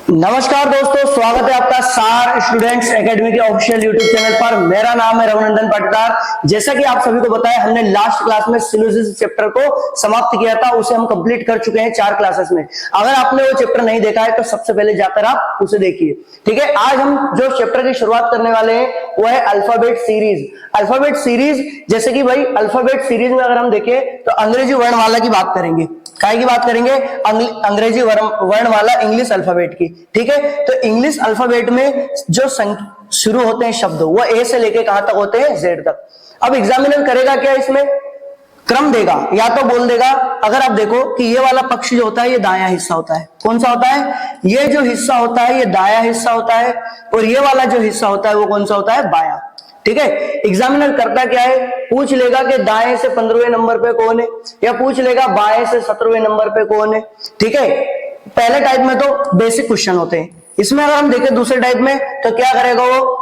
नमस्कार दोस्तों, स्वागत है आपका सार स्टूडेंट्स एकेडमी के ऑफिशियल यूट्यूब चैनल पर। मेरा नाम है रघुनंदन पाटीदार। जैसा कि आप सभी को पता है, हमने लास्ट क्लास में सिलोजिस चैप्टर को समाप्त किया था, उसे हम कंप्लीट कर चुके हैं 4 क्लासेस में। अगर आपने वो चैप्टर नहीं देखा है तो सबसे पहले जाकर आप उसे देखिए, ठीक है। आज हम जो चैप्टर की शुरुआत करने वाले हैं वो है अल्फाबेट सीरीज। अल्फाबेट सीरीज जैसे कि भाई अल्फाबेट सीरीज में अगर हम देखें तो अंग्रेजी वर्णमाला की बात करेंगे। काय की बात करेंगे? अंग्रेजी वर्णमाला इंग्लिश अल्फाबेट की, ठीक है। तो इंग्लिश अल्फाबेट में जो शुरू होते हैं शब्द वो ए से लेके कहां तक होते हैं? जेड तक। अब एग्जामिनर करेगा क्या? इसमें क्रम देगा, या तो बोल देगा, अगर आप देखो कि ये वाला पक्ष जो होता है ये दायां हिस्सा होता है। कौन सा होता है? ये जो हिस्सा होता है ये दायां हिस्सा होता है, और ये वाला जो हिस्सा होता है वो कौन सा होता है? बायां, ठीक है। एग्जामिनर करता क्या है? पूछ लेगा कि दाएं से 15वें नंबर पे कौन है, या पूछ लेगा बाएं से 17वें नंबर पे कौन है, ठीक है। पहले टाइप में तो बेसिक क्वेश्चन होते हैं। इसमें अगर हम देखें दूसरे टाइप में तो क्या करेगा? वो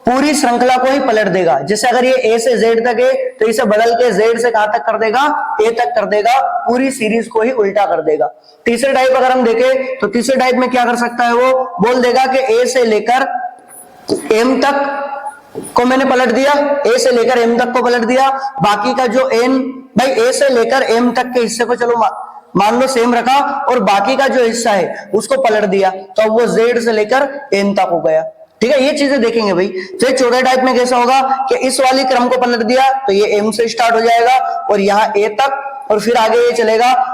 पूरी श्रृंखला को ही पलट देगा। जैसे अगर ये ए से जेड तक है तो इसे बदल के जेड से कहां तक कर देगा? ए तक कर देगा। पूरी सीरीज को ही उल्टा कर देगा। तीसरे टाइप अगर हम देखें तो तीसरे टाइप में क्या कर सकता है? वो बोल देगा कि ए से लेकर एम तक को मैंने पलट दिया, ए से लेकर एम तक को पलट दिया। बाकी का जो एन, भाई ए से लेकर एम तक के हिस्से को चलो मान लो सेम रखा, और बाकी का जो हिस्सा है उसको पलट दिया, तो अब वो जेड से लेकर एन तक हो गया, ठीक है। ये चीजें देखेंगे भाई। फिर चौथे टाइप में कैसा होगा कि इस वाली क्रम को पलट दिया तो ये एम से स्टार्ट हो जाएगा और यहाँ ए तक, और फिर आगे ये चलेगा,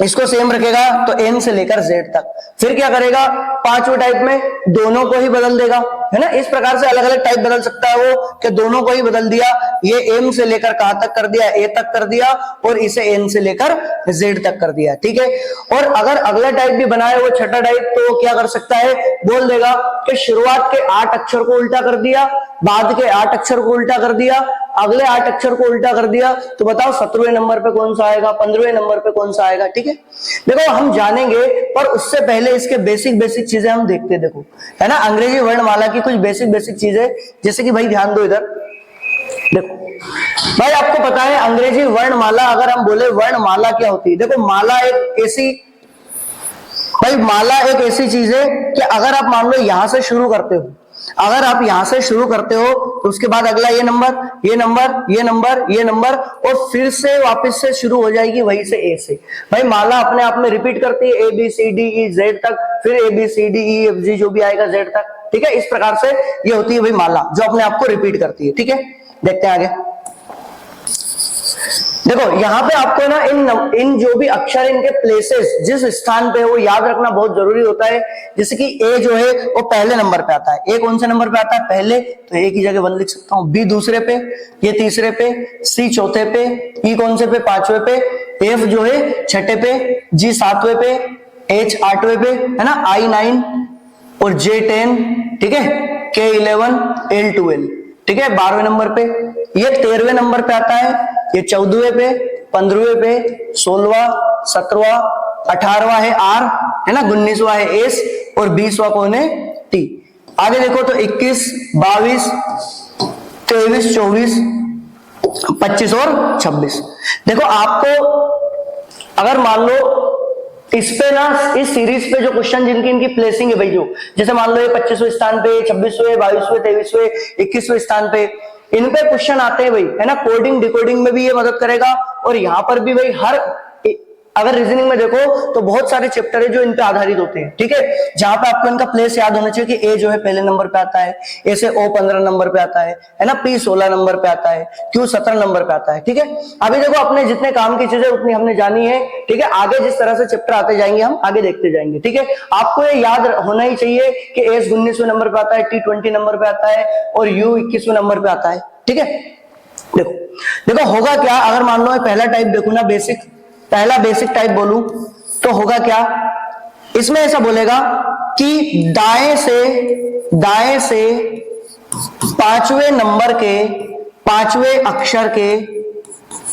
इसको सेम रखेगा तो एन से लेकर जेड तक। फिर क्या करेगा? पांचवें टाइप में दोनों को ही बदल देगा, है ना। इस प्रकार से अलग अलग टाइप बदल सकता है वो, कि दोनों को ही बदल दिया। ये एम से लेकर कहां तक कर दिया? ए तक कर दिया, और इसे एन से लेकर जेड तक कर दिया, ठीक है। और अगर अगला टाइप भी बनाए वो छठा टाइप, तो क्या कर सकता है? बोल देगा कि शुरुआत के 8 अक्षर को उल्टा कर दिया, बाद के 8 अक्षर को उल्टा कर दिया, अगले 8 अक्षर को उल्टा कर दिया, तो बताओ 17वें नंबर पे कौन सा आएगा? 15वें नंबर पे कौन सा आएगा? ठीक है। देखो हम जानेंगे, पर उससे पहले इसके बेसिक चीजें हम देखते, देखो, है ना। अंग्रेजी वर्णमाला की कुछ बेसिक चीजें, जैसे कि भाई ध्यान दो इधर, देखो भाई, आपको पता है अंग्रेजी वर्णमाला, अगर हम बोले वर्णमाला क्या होती है? देखो माला एक ऐसी, भाई माला एक ऐसी चीज है कि अगर आप मान लो यहां से शुरू करते हो, अगर आप यहां से शुरू करते हो तो उसके बाद अगला ये नंबर, ये नंबर, ये नंबर, ये नंबर, और फिर से वापस से शुरू हो जाएगी वहीं से ए से। भाई माला अपने आप में रिपीट करती है, A B C D E Z तक, फिर A B C D E F G जो भी आएगा जेड तक, ठीक है। इस प्रकार से ये होती है भाई माला, जो अपने आप को रिपीट करती है, ठीक है। देखते हैं आगे। देखो यहाँ पे आपको ना इन जो भी अक्षर, इनके प्लेसेस जिस स्थान पे वो याद रखना बहुत जरूरी होता है। जैसे कि ए जो है वो पहले नंबर पे आता है। ए कौन से नंबर पे आता है? पहले, तो ए की जगह 1 लिख सकता हूँ। बी दूसरे पे, ये तीसरे पे, सी चौथे पे, ई कौन से पे? 5वें पे, एफ जो है 6ठे पे, जी 7वें पे, एच 8वें पे, है ना, आई 9 और जे 10, ठीक है, के 11, एल 12, ठीक है, 12वें नंबर पे। ये 13वें नंबर पे आता है, ये 14वें पे, 15वें पे, 16वां, 17वां, 18वां है आर, है ना, 19वां है एस, और 20वां कौन है? टी। आगे देखो तो 21, 22, 23, 24, 25 और 26। देखो आपको अगर मान लो इस पे ना, इस सीरीज पे जो क्वेश्चन जिनकी इनकी प्लेसिंग है भाई, जो जैसे मान लो ये 25वें स्थान पे, 26वें, 22वें, 23वें, 21वें स्थान पे, इन पे क्वेश्चन आते हैं भाई, है ना। कोडिंग डिकोडिंग में भी ये मदद करेगा, और यहाँ पर भी भाई हर, अगर रीजनिंग में देखो तो बहुत सारे चैप्टर है जो इन पे आधारित होते हैं, ठीक है। जहां पे आपको इनका प्लेस याद होना चाहिए कि ए जो है पहले नंबर पे आता है, ए से ओ 15 नंबर पे आता है ना, पी 16 नंबर पे आता है, क्यू 17 नंबर पे आता है, ठीक है। अभी देखो अपने जितने काम की चीजें उतनी हमने जानी है, ठीक है। आगे जिस तरह से चैप्टर आते जाएंगे हम आगे देखते जाएंगे, ठीक है। आपको ये याद होना ही चाहिए कि एस 19वें नंबर पे आता है, टी 20 नंबर पे आता है, और यू 21वें नंबर पे आता है, ठीक है। देखो देखो होगा क्या, अगर मान लो पहला टाइप देखो ना, पहला बेसिक टाइप बोलूं तो होगा क्या? इसमें ऐसा बोलेगा कि दाएं से 5वें नंबर के 5वें अक्षर के,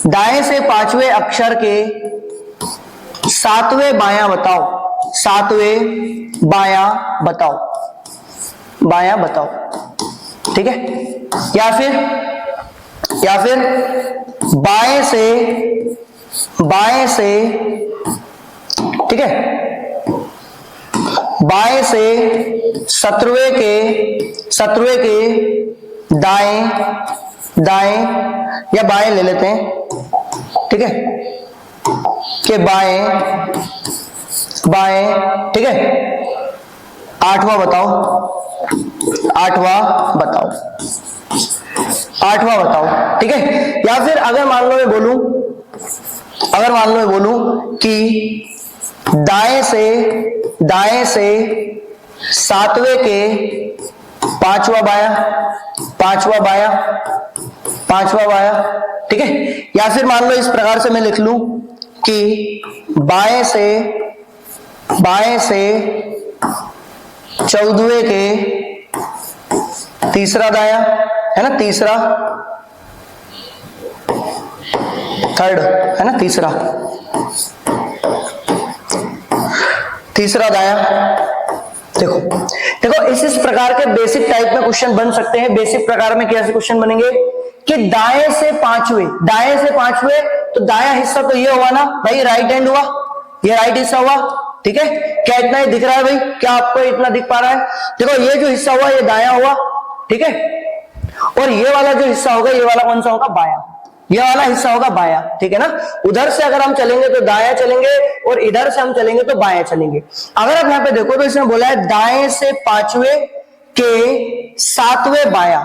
दाएं से 5वें अक्षर के 7वें बायां बताओ, 7वें बायां बताओ, बायां बताओ, ठीक है। या फिर बाएं से, ठीक है, बाएं से 17वें के दाएं या बाएं ले लेते हैं, ठीक है, के बाएं, ठीक है। 8वां बताओ, 8वां बताओ, ठीक है। या फिर अगर मान लो मैं बोलूं कि दाएं से 7वें के 5वां बायां, ठीक है। या फिर मान लो इस प्रकार से मैं लिख लूं कि बाएं से 14वें के तीसरा दाया, है ना, थर्ड, है ना, तीसरा दाया। देखो इस प्रकार के बेसिक टाइप में क्वेश्चन बन सकते हैं। बेसिक प्रकार में कैसे क्वेश्चन बनेंगे कि दाएं से पांचवें, तो दाया हिस्सा तो ये हुआ ना भाई, राइट हैंड हुआ, ये राइट हिस्सा हुआ, ठीक है। क्या इतना ही दिख रहा है भाई? क्या आपको इतना दिख पा रहा है? देखो ये जो हिस्सा हुआ ये दाया हुआ, ठीक है, और ये वाला जो हिस्सा होगा, ये वाला कौन सा होगा? बाया। ये वाला हिस्सा होगा बाया, ठीक है ना। उधर से अगर हम चलेंगे तो दाया चलेंगे, और इधर से हम चलेंगे तो बाया चलेंगे। अगर आप यहाँ पे देखो तो इसने बोला है दाएं से 5वें के 7वें बाया,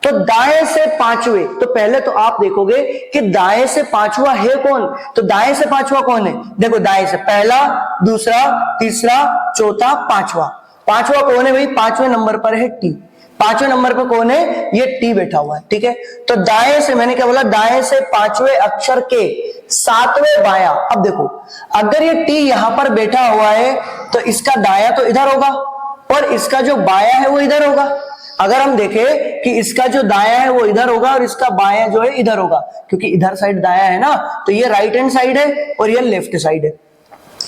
तो दाएं से 5वें, तो पहले तो आप देखोगे कि दाएं से 5वां है कौन, तो दाएं से 5वां कौन है? देखो दाएं से पहला, दूसरा, तीसरा, चौथा, पांचवा कौन है भाई? 5वें नंबर पर है टी। 5वें नंबर पर कौन है? ये टी बैठा हुआ है, ठीक है। तो दाएं से, मैंने क्या बोला, दाएं से 5वें अक्षर के 7वें बाया। अब देखो अगर ये टी यहां पर बैठा हुआ है तो इसका दाया तो इधर होगा और इसका जो बाया है वो इधर होगा। अगर हम देखें कि इसका जो दाया है वो इधर होगा और इसका बाया जो है इधर होगा, क्योंकि इधर साइड दाया है ना, तो ये राइट हैंड साइड है और ये लेफ्ट साइड है।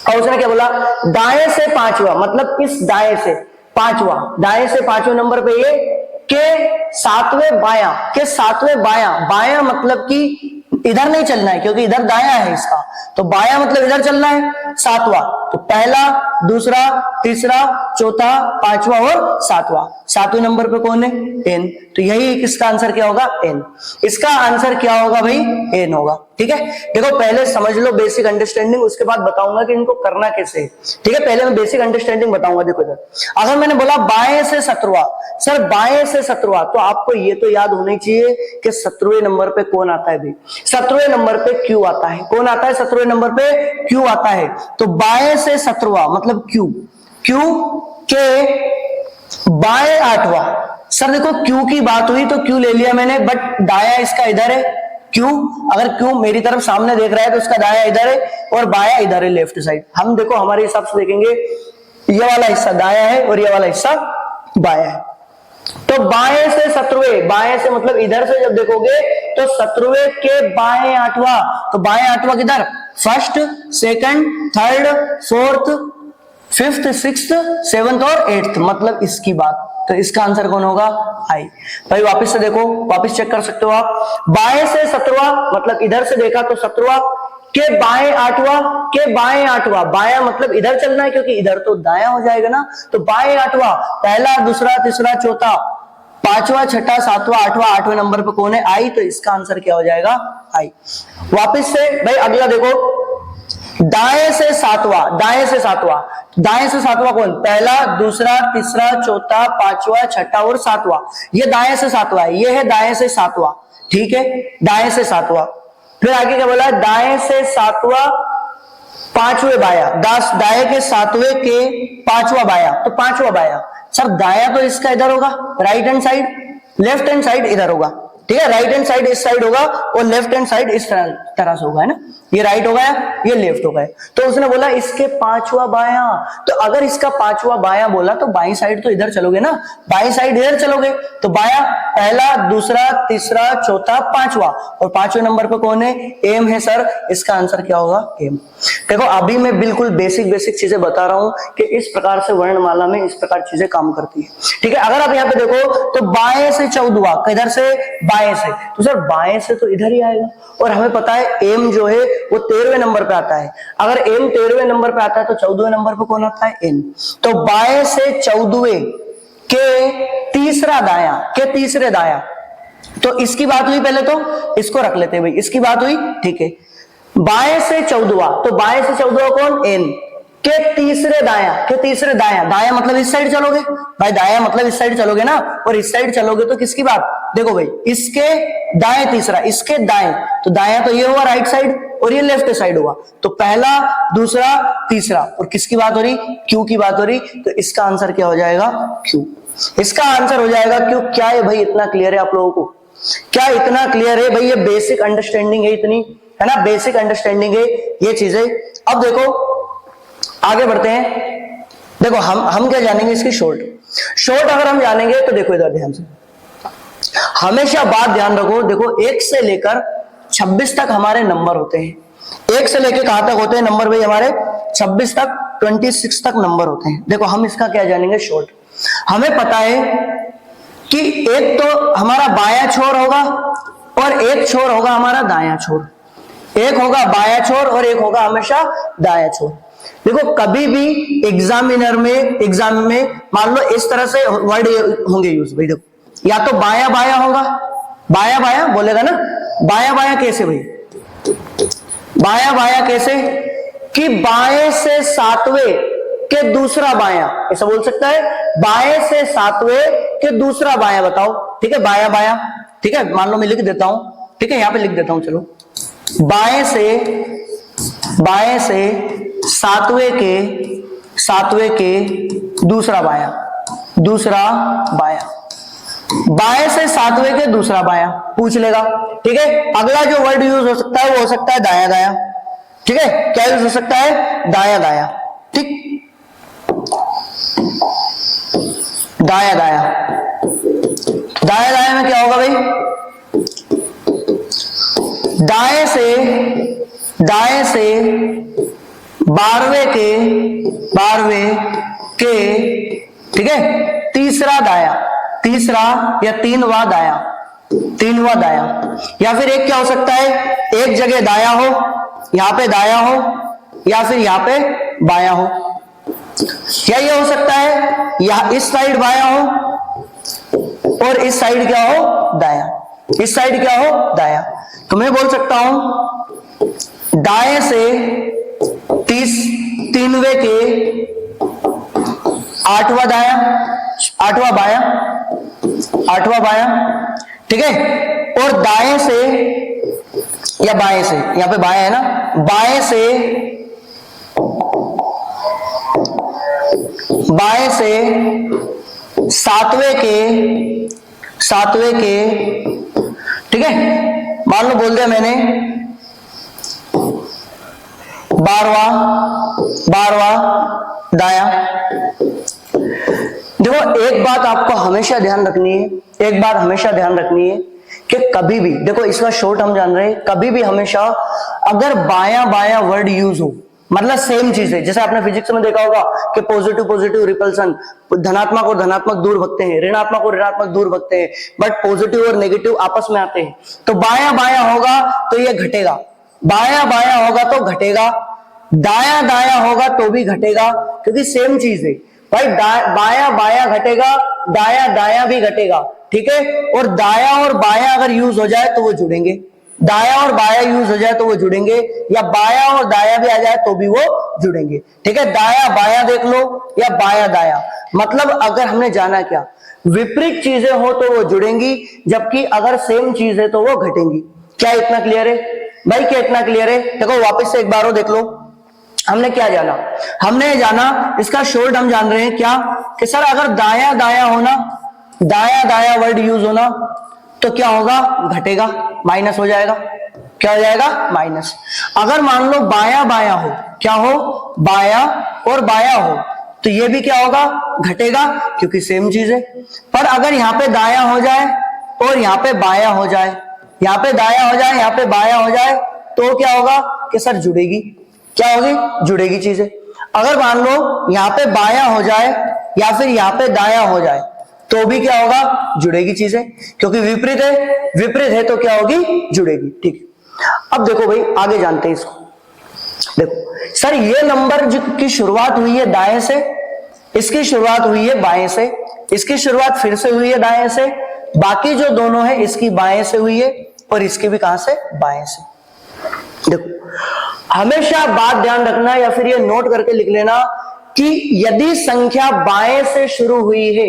और उसने क्या बोला? दाएं से 5वां, मतलब किस दाएं से? 5वां, दाएं से 5वें नंबर पे ये के 7वें बाया मतलब कि इधर नहीं चलना है, क्योंकि इधर दाया है इसका, तो बाया मतलब इधर चलना है। 7वां, तो पहला, दूसरा, तीसरा, चौथा, पांचवा और 7वें नंबर पे कौन है? एन। तो यही किसका आंसर क्या होगा? एन। इसका आंसर क्या होगा भाई? एन होगा, ठीक है। देखो पहले समझ लो बेसिक अंडरस्टैंडिंग, उसके बाद बताऊंगा कि इनको करना कैसे, ठीक है। पहले मैं बेसिक अंडरस्टैंडिंग बताऊंगा। देखो इधर अगर मैंने बोला बाएं से 17वां, सर बाएं से 17वां, तो आपको ये तो याद होना चाहिए कि 17वें नंबर पे कौन आता है भाई? 17वें नंबर पे क्यू आता है। कौन आता है 17वें नंबर पे? क्यू आता है। तो बाएं से 17वां मतलब क्यू के बाएं 8वां। सर देखो क्यू की बात हुई तो क्यू ले लिया मैंने, बट दाया इसका इधर है। क्यू, अगर क्यू मेरी तरफ सामने देख रहा है तो उसका दाया इधर है और बाया इधर है, लेफ्ट साइड। हम देखो हमारे हिसाब से देखेंगे, ये वाला हिस्सा दाया है और ये वाला हिस्सा बाया है। तो बाएं से 17वें, बाएं से मतलब इधर से जब देखोगे तो 17वें के बाएं 8वां, तो बाएं 8वां किधर? First, second, third, fourth, fifth, sixth, seventh और 8th, मतलब इसकी बात। तो इसका आंसर कौन होगा? आई। भाई वापस से देखो, वापस चेक कर सकते हो आप। बाएं से 17वां मतलब इधर से देखा तो 17वां के बाएं 8वां, बाया मतलब इधर चलना है, क्योंकि इधर तो दाया हो जाएगा ना। तो बाएं 8वां, पहला, दूसरा, तीसरा, चौथा, पांचवा, छठा, 7वां, 8वें नंबर पे कौन है? आई। तो इसका आंसर क्या हो जाएगा? आई। वापिस से भाई अगला देखो, दाएं से सातवां कौन? पहला, दूसरा, तीसरा, चौथा, पांचवा, छठा और 7वां। ये दाएं से 7वां है, ये है दाएं से 7वां, ठीक है, दाएं से 7वां। फिर आगे क्या बोला? दाएं से 7वां 5वें बाया, दाएं के 7वें के 5वां बाया, तो 5वां बाया। सर दाया तो इसका इधर होगा, right hand side, left hand side इधर होगा, ठीक है। राइट हैंड साइड इस साइड होगा और लेफ्ट हैंड साइड इस तरह से होगा, है ना। ये राइट हो गया, ये लेफ्ट हो गया। तो उसने बोला इसके 5वां बाया, तो अगर इसका 5वां बाया बोला तो बाई साइड तो इधर चलोगे ना, बाई साइड इधर चलोगे। तो बाया, पहला, दूसरा, तीसरा, चौथा, 5वां, और 5वें नंबर पे कौन है? एम है सर। इसका आंसर क्या होगा? एम। देखो अभी मैं बिल्कुल बेसिक चीजें बता रहा हूं कि इस प्रकार से वर्णमाला में इस प्रकार चीजें काम करती है, ठीक है। अगर आप यहाँ पे देखो तो बाएं से 14वां, किधर से? बाएं से, तो सर बाएं से तो इधर ही आएगा, और हमें पता है एम जो है वो 13वें नंबर पे आता है। अगर एम 13वें नंबर पे आता है तो 14वें नंबर पे कौन आता है? एन। तो बाएं से 14वें के तीसरा दाया, के तीसरे दाया, तो इसकी बात हुई, पहले तो इसको रख लेते हैं भाई, इसकी बात हुई, ठीक है। बाएं से 14वां, तो बाएं से 14वां कौन? एन। के तीसरे दाया, के तीसरे दाया, दाया मतलब इस साइड चलोगे भाई, दाया मतलब इस साइड चलोगे ना, और इस साइड चलोगे तो किसकी बात? देखो भाई, इसके दाएं तीसरा, इसके दाएं, तो दाया तो ये हुआ राइट साइड, और ये लेफ्ट साइड हुआ, तो पहला, दूसरा, तीसरा, और किसकी बात हो रही? क्यू की बात हो रही। तो इसका आंसर क्या हो जाएगा? क्यू। इसका आंसर हो जाएगा क्यू। क्या है भाई, इतना क्लियर है आप लोगों को? क्या इतना क्लियर है भाई? ये बेसिक अंडरस्टैंडिंग है, इतनी है ना, बेसिक अंडरस्टैंडिंग है ये चीजें। अब देखो आगे बढ़ते हैं। देखो हम क्या जानेंगे इसकी शॉर्ट अगर हम जानेंगे तो देखो इधर ध्यान से, हमेशा बात ध्यान रखो। देखो 1 से लेकर 26 तक हमारे नंबर होते हैं। 1 से लेकर कहां तक होते हैं नंबर भाई हमारे? 26 तक, 26 तक नंबर होते हैं। देखो हम इसका क्या जानेंगे? शॉर्ट। हमें पता है कि एक तो हमारा बायां छोर होगा और एक छोर होगा हमारा दायां छोर, एक होगा बायां छोर और एक होगा हमेशा दायां छोर। देखो कभी भी एग्जाम में मान लो इस तरह से वर्ड होंगे यूज भाई, देखो या तो बाया बाया होगा, बाया बाया बोलेगा ना, बाया बाया कैसे भाई? बाया बाया कैसे कि बाएं से 7वें के दूसरा बाया, ऐसा बोल सकता है, बाएं से 7वें के दूसरा बाया बताओ, ठीक है, बाया बाया, ठीक है, मान लो मैं लिख देता हूं, ठीक है, यहां पे लिख देता हूं, चलो, बाएं से 7वें के दूसरा बाया, बाएं से 7वें के दूसरा बाया पूछ लेगा, ठीक है। अगला जो वर्ड यूज हो सकता है वो हो सकता है दाया दाया, ठीक है, क्या यूज हो सकता है? दाया दाया, ठीक, दाया दाया। दाया दाया में क्या होगा भाई? दाएं से 12वें के, ठीक है, तीसरा दाया, तीसरा या तीनवा दाया, या फिर एक क्या हो सकता है, एक जगह दाया हो, यहां पे दाया हो, या फिर यहां पे बाया हो, क्या ये हो सकता है? यहां इस साइड बाया हो और इस साइड क्या हो? दाया, इस साइड क्या हो? दाया। तो मैं बोल सकता हूं दाएं से 3वें के 8वां दाया, 8वां बाया, ठीक है, और दाएं से या बाएं से, यहां पे बाया है ना, बाएं से 7वें के, ठीक है, मान लो बोल दिया मैंने 12वां दाया। देखो एक बात आपको हमेशा ध्यान रखनी है, कि कभी भी, देखो इसका शॉर्ट हम जान रहे हैं, कभी भी हमेशा अगर बाया बाया वर्ड यूज हो, मतलब सेम चीज है, जैसे आपने फिजिक्स में देखा होगा कि पॉजिटिव रिपल्सन, धनात्मक और धनात्मक दूर भगते हैं, ऋणात्मक और ऋणात्मक दूर भगते हैं, बट पॉजिटिव और नेगेटिव आपस में आते हैं। तो बाया बाया होगा तो ये घटेगा, बाया बाया होगा तो घटेगा, दाया दाया होगा तो भी घटेगा, क्योंकि सेम चीज है भाई। बाया बाया घटेगा, दाया दाया भी घटेगा, ठीक है, और दाया और बाया अगर यूज हो जाए तो वो जुड़ेंगे, दाया और बाया यूज हो जाए तो वो जुड़ेंगे, या बाया और दाया भी आ जाए तो भी वो जुड़ेंगे, ठीक है। दाया बाया देख लो या बाया दाया, मतलब अगर हमने जाना क्या, विपरीत चीजें हो तो वो जुड़ेंगी, जबकि अगर सेम चीज है तो वो घटेंगी। क्या इतना क्लियर है भाई? क्या इतना क्लियर है? देखो वापस से एक बार देख लो, हमने क्या जाना? हमने जाना इसका शॉर्ट हम जान रहे हैं क्या, कि सर अगर दाया दाया होना, दाया दाया वर्ड यूज होना तो क्या होगा? घटेगा, माइनस हो जाएगा। क्या हो जाएगा? माइनस। अगर मान लो बाया बाया हो, क्या हो? बाया और बाया हो, तो ये भी क्या होगा? घटेगा, क्योंकि सेम चीज है। पर अगर यहाँ पे दाया हो जाए और यहाँ पे बाया हो जाए, यहाँ पे दाया हो जाए, यहाँ पे बाया हो जाए, तो क्या होगा कि सर जुड़ेगी। क्या होगी? जुड़ेगी चीजें। अगर मान लो यहाँ पे बाया हो जाए या फिर यहाँ पे दाया हो जाए, तो भी क्या होगा, जुड़ेगी चीजें, क्योंकि विपरीत है तो क्या होगी, जुड़ेगी। ठीक है, अब देखो भाई आगे जानते हैं इसको। देखो सर ये नंबर की शुरुआत हुई है दाएं से, इसकी शुरुआत हुई है बाएं से, इसकी शुरुआत फिर से हुई है दाएं से, बाकी जो दोनों है इसकी बाएं से हुई है और इसकी भी कहां से, बाएं से। देखो हमेशा बात ध्यान रखना या फिर ये नोट करके लिख लेना कि यदि संख्या बाएं से शुरू हुई है,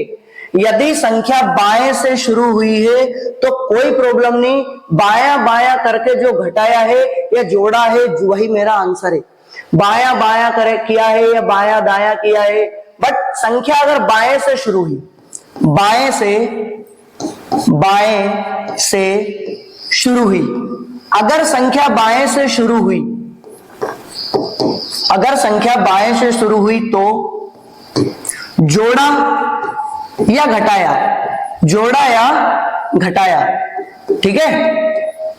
यदि संख्या बाएं से शुरू हुई है तो कोई प्रॉब्लम नहीं, बायां बायां करके जो घटाया है या जोड़ा है वही मेरा आंसर है। बायां बायां करे किया है या बायां दायां किया है, बट संख्या अगर बाएं से शुरू हुई, बाएं से शुरू हुई, अगर संख्या बाएं से शुरू हुई, अगर संख्या बाएं से शुरू हुई तो जोड़ा या घटाया, जोड़ा या घटाया, ठीक है।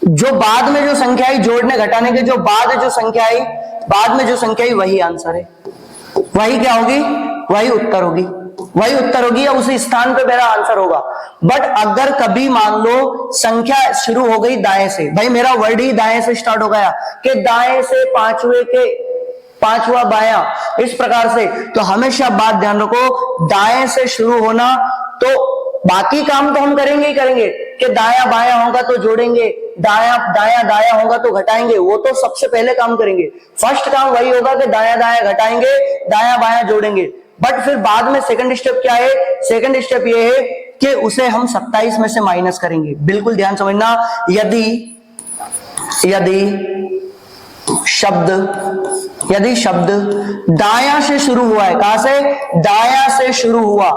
जो बाद में जो संख्या आई, जोड़ने घटाने के जो बाद जो संख्या आई, बाद में जो संख्या आई वही आंसर है, वही क्या होगी, वही उत्तर होगी, वही उत्तर होगी या उसी स्थान पे मेरा आंसर होगा। बट अगर कभी मान लो संख्या शुरू हो गई दाएं से, भाई मेरा वर्ड ही दाएं से स्टार्ट हो गया कि दाएं से पांचवे के पांचवा बायां, इस प्रकार से, तो हमेशा बात ध्यान रखो दाएं से शुरू होना, तो बाकी काम तो हम करेंगे ही करेंगे कि दाया बाया होगा तो जोड़ेंगे, दाया दाया दाया होगा तो घटाएंगे, वो तो सबसे पहले काम करेंगे। फर्स्ट काम वही होगा कि दाया दाया घटाएंगे, दाया बाया जोड़ेंगे। बट फिर बाद में सेकंड स्टेप क्या है, सेकंड स्टेप ये है कि उसे हम 27 में से माइनस करेंगे। बिल्कुल ध्यान समझना, यदि शब्द दाया से शुरू हुआ है, कहां से, दाया से शुरू हुआ,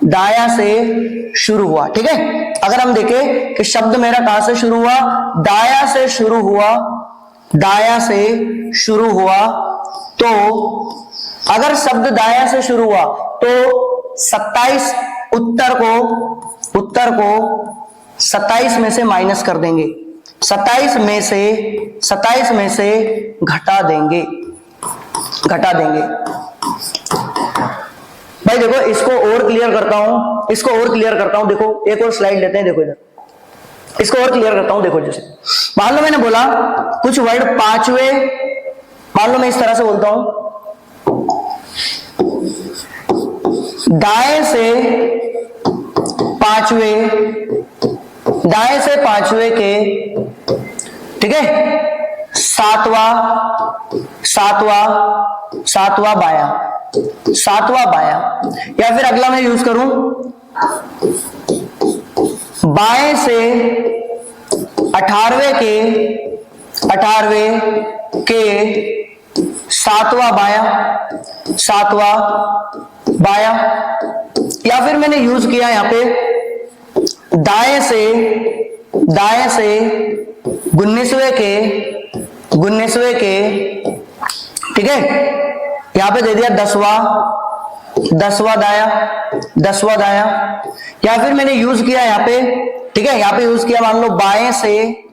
दाया से शुरू हुआ, ठीक है। अगर हम देखें कि शब्द मेरा कहां से शुरू हुआ, दाया से शुरू हुआ, दाया से शुरू हुआ, तो अगर शब्द दाया से शुरू हुआ तो 27 उत्तर को 27 में से माइनस कर देंगे, 27 में से घटा देंगे। भाई देखो इसको और क्लियर करता हूं, देखो एक और स्लाइड लेते हैं, देखो इधर इसको और क्लियर करता हूं। देखो जैसे मान लो मैंने बोला कुछ वर्ड पांचवे, मान लो मैं इस तरह से बोलता हूं, दाएं से पांचवे के, ठीक है, सातवां बायां, या फिर अगला मैं यूज करूं बाएं से 18वें के सातवां बायां, या फिर मैंने यूज किया यहां पे दाएं से 19वें के, ठीक है, यहां पे दे दिया 10वां दाया, या फिर मैंने यूज किया यहां पे, ठीक है, यहां पे यूज किया मान लो बाएं से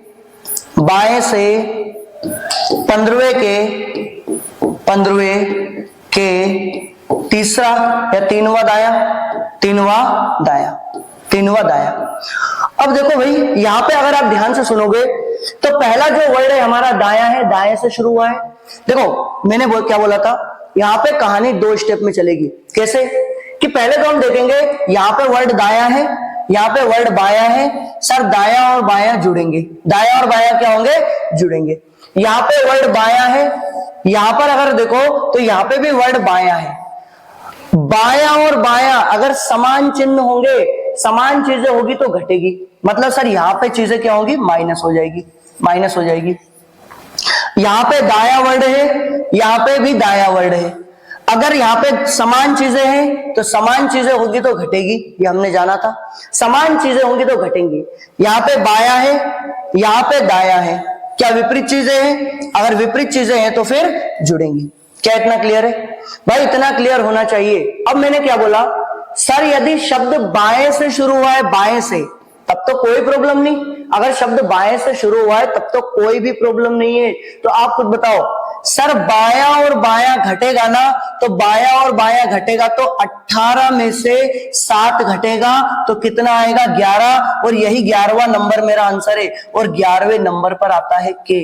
15वें के तीसरा या तीनवा दाया। अब देखो भाई यहां पे अगर आप ध्यान से सुनोगे तो पहला जो वर्ड है हमारा दाया है, दाएं से शुरू हुआ है। देखो मैंने क्या बोला था, यहां पे कहानी 2 स्टेप में चलेगी। कैसे कि पहले तो हम देखेंगे यहां पे वर्ड दाया है, यहां पे वर्ड बाया है, सर दाया और बाया जुड़ेंगे, दाया और बाया क्या होंगे, जुड़ेंगे। यहां पे वर्ड बाया है, यहां पर अगर देखो तो यहां पे भी वर्ड बाया है। बाया और बाया अगर समान चिन्ह होंगे, समान चीजें होगी तो घटेगी, मतलब सर यहां पे चीजें क्या होगी, माइनस हो जाएगी। यहां पे दाया वर्ड है, यहां पे भी दाया वर्ड है। अगर यहाँ पे समान चीजें हैं तो समान चीजें होगी तो घटेगी, ये हमने जाना था, समान चीजें होंगी तो घटेंगी। यहाँ पे बाया है, यहाँ पे दाया है, क्या विपरीत चीजें हैं? अगर विपरीत चीजें हैं तो फिर जुड़ेंगी। क्या इतना क्लियर है भाई? इतना क्लियर होना चाहिए। अब मैंने क्या बोला, सर यदि शब्द बाएं से शुरू हुआ है, बाएं से, तब तब तो कोई प्रॉब्लम नहीं। अगर शब्द बाएं से शुरू हुआ है तब तो कोई भी प्रॉब्लम नहीं है। तो आप खुद बताओ सर, बायां और बायां घटेगा ना, तो बायां और बायां घटेगा तो 18 में से 7 घटेगा तो कितना आएगा 11, और यही 11वां नंबर मेरा आंसर है। और 11वें नंबर पर आता है के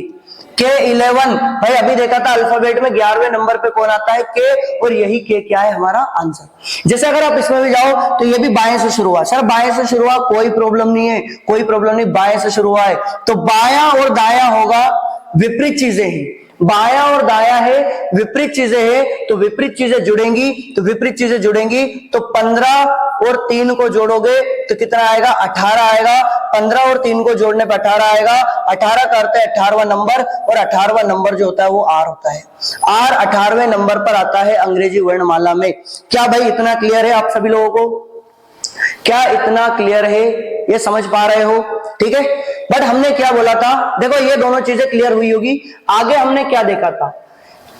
11। भाई अभी देखा था अल्फाबेट में 11वें नंबर पे कौन आता है के, और यही के क्या है हमारा आंसर। जैसे अगर आप इसमें भी जाओ तो ये भी बाएं से शुरू हुआ, सर बाएं से शुरू हुआ कोई प्रॉब्लम नहीं है, कोई प्रॉब्लम नहीं, बाएं से शुरू हुआ है तो बायां और दायां होगा, विपरीत चीजें हैं, बायां और दायां है, विपरीत चीजें हैं, तो विपरीत चीजें जुड़ेंगी, तो विपरीत चीजें जुड़ेंगी तो 15 और 3 को जोड़ोगे तो कितना आएगा 18 आएगा। 15 और 3 को जोड़ने पर 18 आएगा। 18 करते हैं 18वां नंबर, और 18वां नंबर जो होता है वो आर होता है। आर 18वें नंबर पर आता है अंग्रेजी वर्णमाला में। क्या भाई इतना क्लियर है आप सभी लोगों को? क्या इतना क्लियर है? ये समझ पा रहे हो? ठीक है। बट हमने क्या बोला था, देखो ये दोनों चीजें क्लियर हुई होगी। आगे हमने क्या देखा था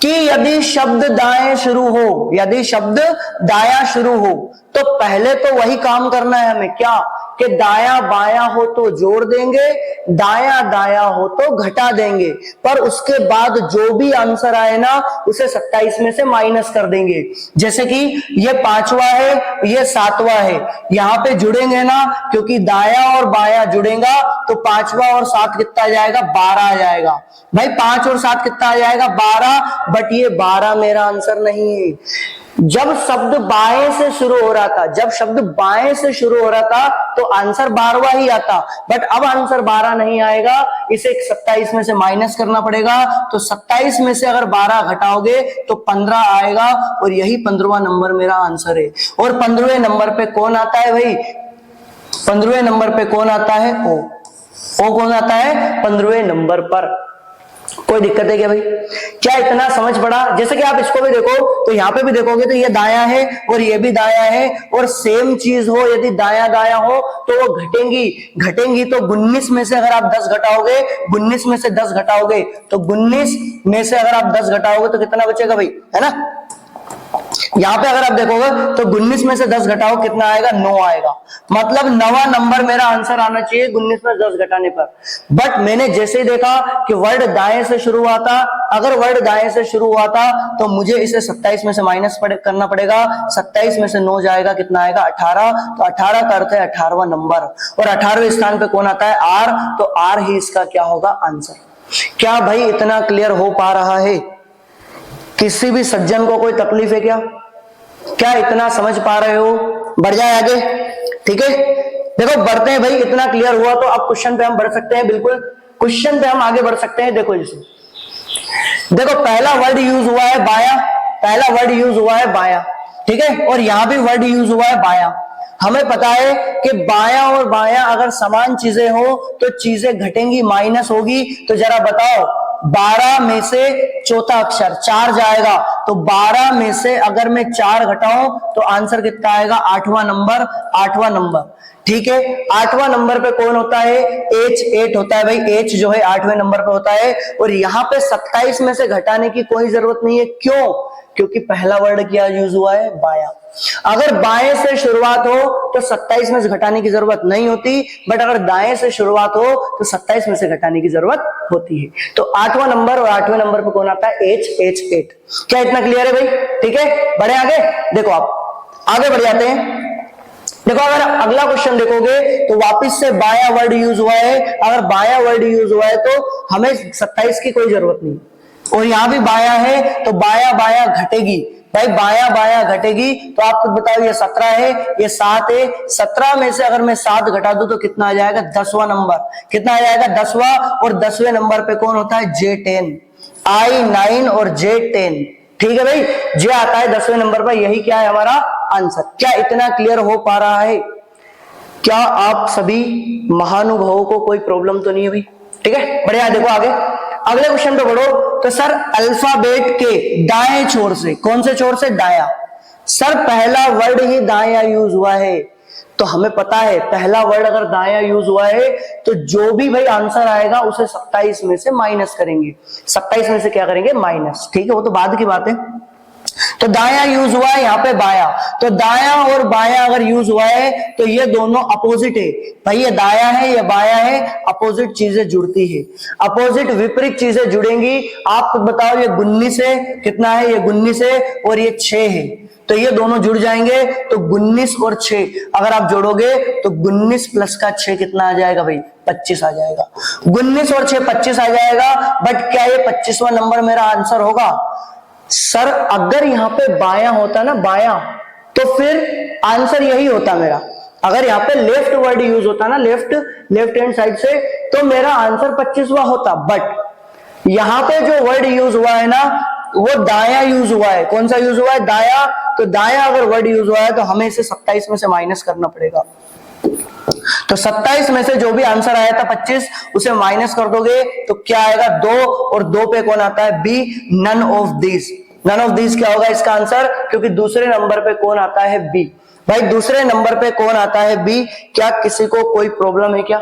कि यदि शब्द दाएं शुरू हो, यदि शब्द दायां शुरू हो तो पहले तो वही काम करना है हमें, क्या कि दायां बायां हो तो जोड़ देंगे, दायां दायां हो तो घटा देंगे, पर उसके बाद जो भी आंसर आए ना उसे 27 में से माइनस कर देंगे। जैसे कि ये 5वां है, ये 7वां है, यहां पे जुड़ेंगे ना, क्योंकि दायां और बायां जुड़ेगा तो 5वां और 7 कितना आ जाएगा 12 आ जाएगा। भाई 5 और 7 कितना आ जाएगा 12, बट ये 12 मेरा आंसर नहीं है। जब शब्द बाएं से शुरू हो रहा था, जब शब्द बाएं से शुरू हो रहा था तो आंसर 12वां ही आता, बट अब आंसर 12 नहीं आएगा, इसे 27 में से माइनस करना पड़ेगा। तो 27 में से अगर 12 घटाओगे तो 15 आएगा, और यही 15वां नंबर मेरा आंसर है। और 15वें नंबर पे कौन आता है भाई? 15वें नंबर पे कौन आता है? ओ कौन आता है 15वें नंबर पर? कोई दिक्कत है क्या भाई? क्या इतना समझ पड़ा? जैसे कि आप इसको भी देखो तो यहाँ पे भी देखोगे तो ये दायां है और ये भी दायां है, और सेम चीज हो, यदि दायां दायां हो तो वो घटेंगी तो 19 में से अगर आप 10 घटाओगे, 19 में से 10 घटाओगे तो 19 में से अगर आप 10 घटाओगे तो कितना बचेगा भाई, है ना? यहां पे अगर आप देखोगे तो 19 में से 10 घटाओ कितना आएगा 9 आएगा। मतलब 9वां नंबर मेरा आंसर आना चाहिए 19 में 10 घटाने पर। बट मैंने जैसे ही देखा कि वर्ड दाएं से शुरू हुआ था, अगर वर्ड दाएं से शुरू हुआ था तो मुझे इसे 27 में से माइनस करना पड़ेगा। 27 में से 9 जाएगा, कितना आएगा 18, तो 18 करते हैं 18वां नंबर, और 18वें स्थान पे कौन आता है आर, तो आर ही इसका क्या होगा आंसर। क्या भाई इतना क्लियर हो पा रहा है? किसी भी सज्जन को कोई तकलीफ है क्या? क्या इतना समझ पा रहे हो? बढ़ जाए आगे, ठीक है। देखो बढ़ते हैं भाई, इतना क्लियर हुआ तो अब क्वेश्चन पे हम बढ़ सकते हैं, बिल्कुल क्वेश्चन पे हम आगे बढ़ सकते हैं। देखो जैसे देखो पहला वर्ड यूज हुआ है बाया, पहला वर्ड यूज हुआ है बाया, ठीक है, और यहां भी वर्ड यूज हुआ है बाया। हमें पता है कि बाया और बाया अगर समान चीजें हो तो चीजें घटेंगी, माइनस होगी। तो जरा बताओ 12 में से चौथा अक्षर 4 जाएगा, तो 12 में से अगर मैं 4 घटाऊं तो आंसर कितना आएगा 8वां नंबर, 8वां नंबर, ठीक है। 8वां नंबर पे कौन होता है? एच, 8 होता है भाई, एच जो है 8वें नंबर पे होता है। और यहां पे 27 में से घटाने की कोई जरूरत नहीं है, क्यों? क्योंकि पहला वर्ड क्या यूज हुआ है बाया। अगर बाएं से शुरुआत हो तो 27 में से घटाने की जरूरत नहीं होती, बट अगर दाएं से शुरुआत हो तो 27 में से घटाने की जरूरत होती है। तो 8वां नंबर और 8वें नंबर पे कौन आता है? H, H 8। क्या इतना क्लियर है भाई? ठीक है, बढ़े आगे। देखो आप आगे बढ़ जाते हैं। देखो अगर अगला क्वेश्चन देखोगे तो वापस से बाया वर्ड यूज हुआ है। अगर बाया वर्ड यूज हुआ है तो हमें 27 की कोई जरूरत नहीं, और यहां भी बाया है तो बाया बाया घटेगी भाई, बाया बाया घटेगी। तो आप खुद बताओ, ये 17 है, ये 7 है, 17 में से अगर मैं 7 घटा दूं तो कितना आ जाएगा 10वां नंबर, कितना आ जाएगा 10वां। और 10वें नंबर पे कौन होता है? J10, I9 और J10, ठीक है भाई, जे आता है 10वें नंबर पर, यही क्या है हमारा आंसर। क्या इतना क्लियर हो पा रहा है? क्या आप सभी महानुभावों को कोई प्रॉब्लम तो नहीं है भाई? ठीक है, बढ़िया। देखो आगे अगले क्वेश्चन पे बढ़ो। तो सर अल्फाबेट के दाएं छोर से, कौन से छोर से? दाया। सर पहला वर्ड ही दाया यूज हुआ है, तो हमें पता है पहला वर्ड अगर दाया यूज हुआ है तो जो भी भाई आंसर आएगा उसे 27 में से माइनस करेंगे। 27 में से क्या करेंगे? माइनस, ठीक है, वो तो बाद की बात है। तो दाया यूज हुआ है, यहाँ पे बाया, तो दाया और बाया अगर यूज हुआ है तो ये दोनों अपोजिट है भाई, ये दाया है ये बाया है, अपोजिट चीजें जुड़ती है, अपोजिट विपरीत चीजें जुड़ेंगी। आप बताओ ये 19 है, कितना है, ये 19 है और ये 6 है, तो ये दोनों जुड़ जाएंगे, तो 19 और 6 अगर आप जोड़ोगे तो 19 प्लस का 6 कितना आ जाएगा भाई, 25 आ जाएगा। 19 और 6 25 आ जाएगा। बट क्या ये 25वां नंबर मेरा आंसर होगा? सर अगर यहाँ पे बाया होता ना, बाया, तो फिर आंसर यही होता मेरा। अगर यहाँ पे लेफ्ट वर्ड यूज होता ना, लेफ्ट हैंड साइड से, तो मेरा आंसर 25वां होता। बट यहाँ पे जो वर्ड यूज हुआ है ना, वो दाया यूज हुआ है। कौन सा यूज हुआ है? दाया। तो दाया अगर वर्ड यूज हुआ है तो हमें इसे 27 में से माइनस करना पड़ेगा। तो 27 में से जो भी आंसर आया था 25, उसे माइनस कर दोगे तो क्या आएगा? 2, और 2 पे कौन आता है? B. None of this. None of this क्या होगा इसका आंसर? क्योंकि दूसरे नंबर पे कौन आता है? बी। भाई दूसरे नंबर पे कौन आता है? बी। क्या किसी को कोई प्रॉब्लम है क्या